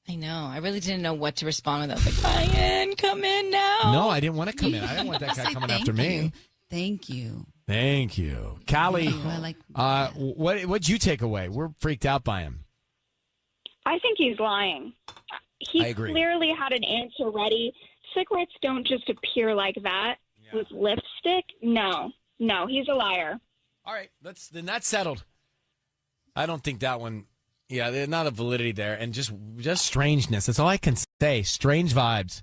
I know. I really didn't know what to respond with. I was like, Ryan, come in now. No, I didn't want to come in. I didn't want that guy coming after me. Thank you. Thank you. Callie, what'd you take away? We're freaked out by him. I think he's lying. He I agree. clearly had an answer ready. Cigarettes don't just appear like that with lipstick. No, he's a liar. All right, then that's settled. I don't think that one. Yeah, there's not a validity there, and just strangeness. That's all I can say. Strange vibes.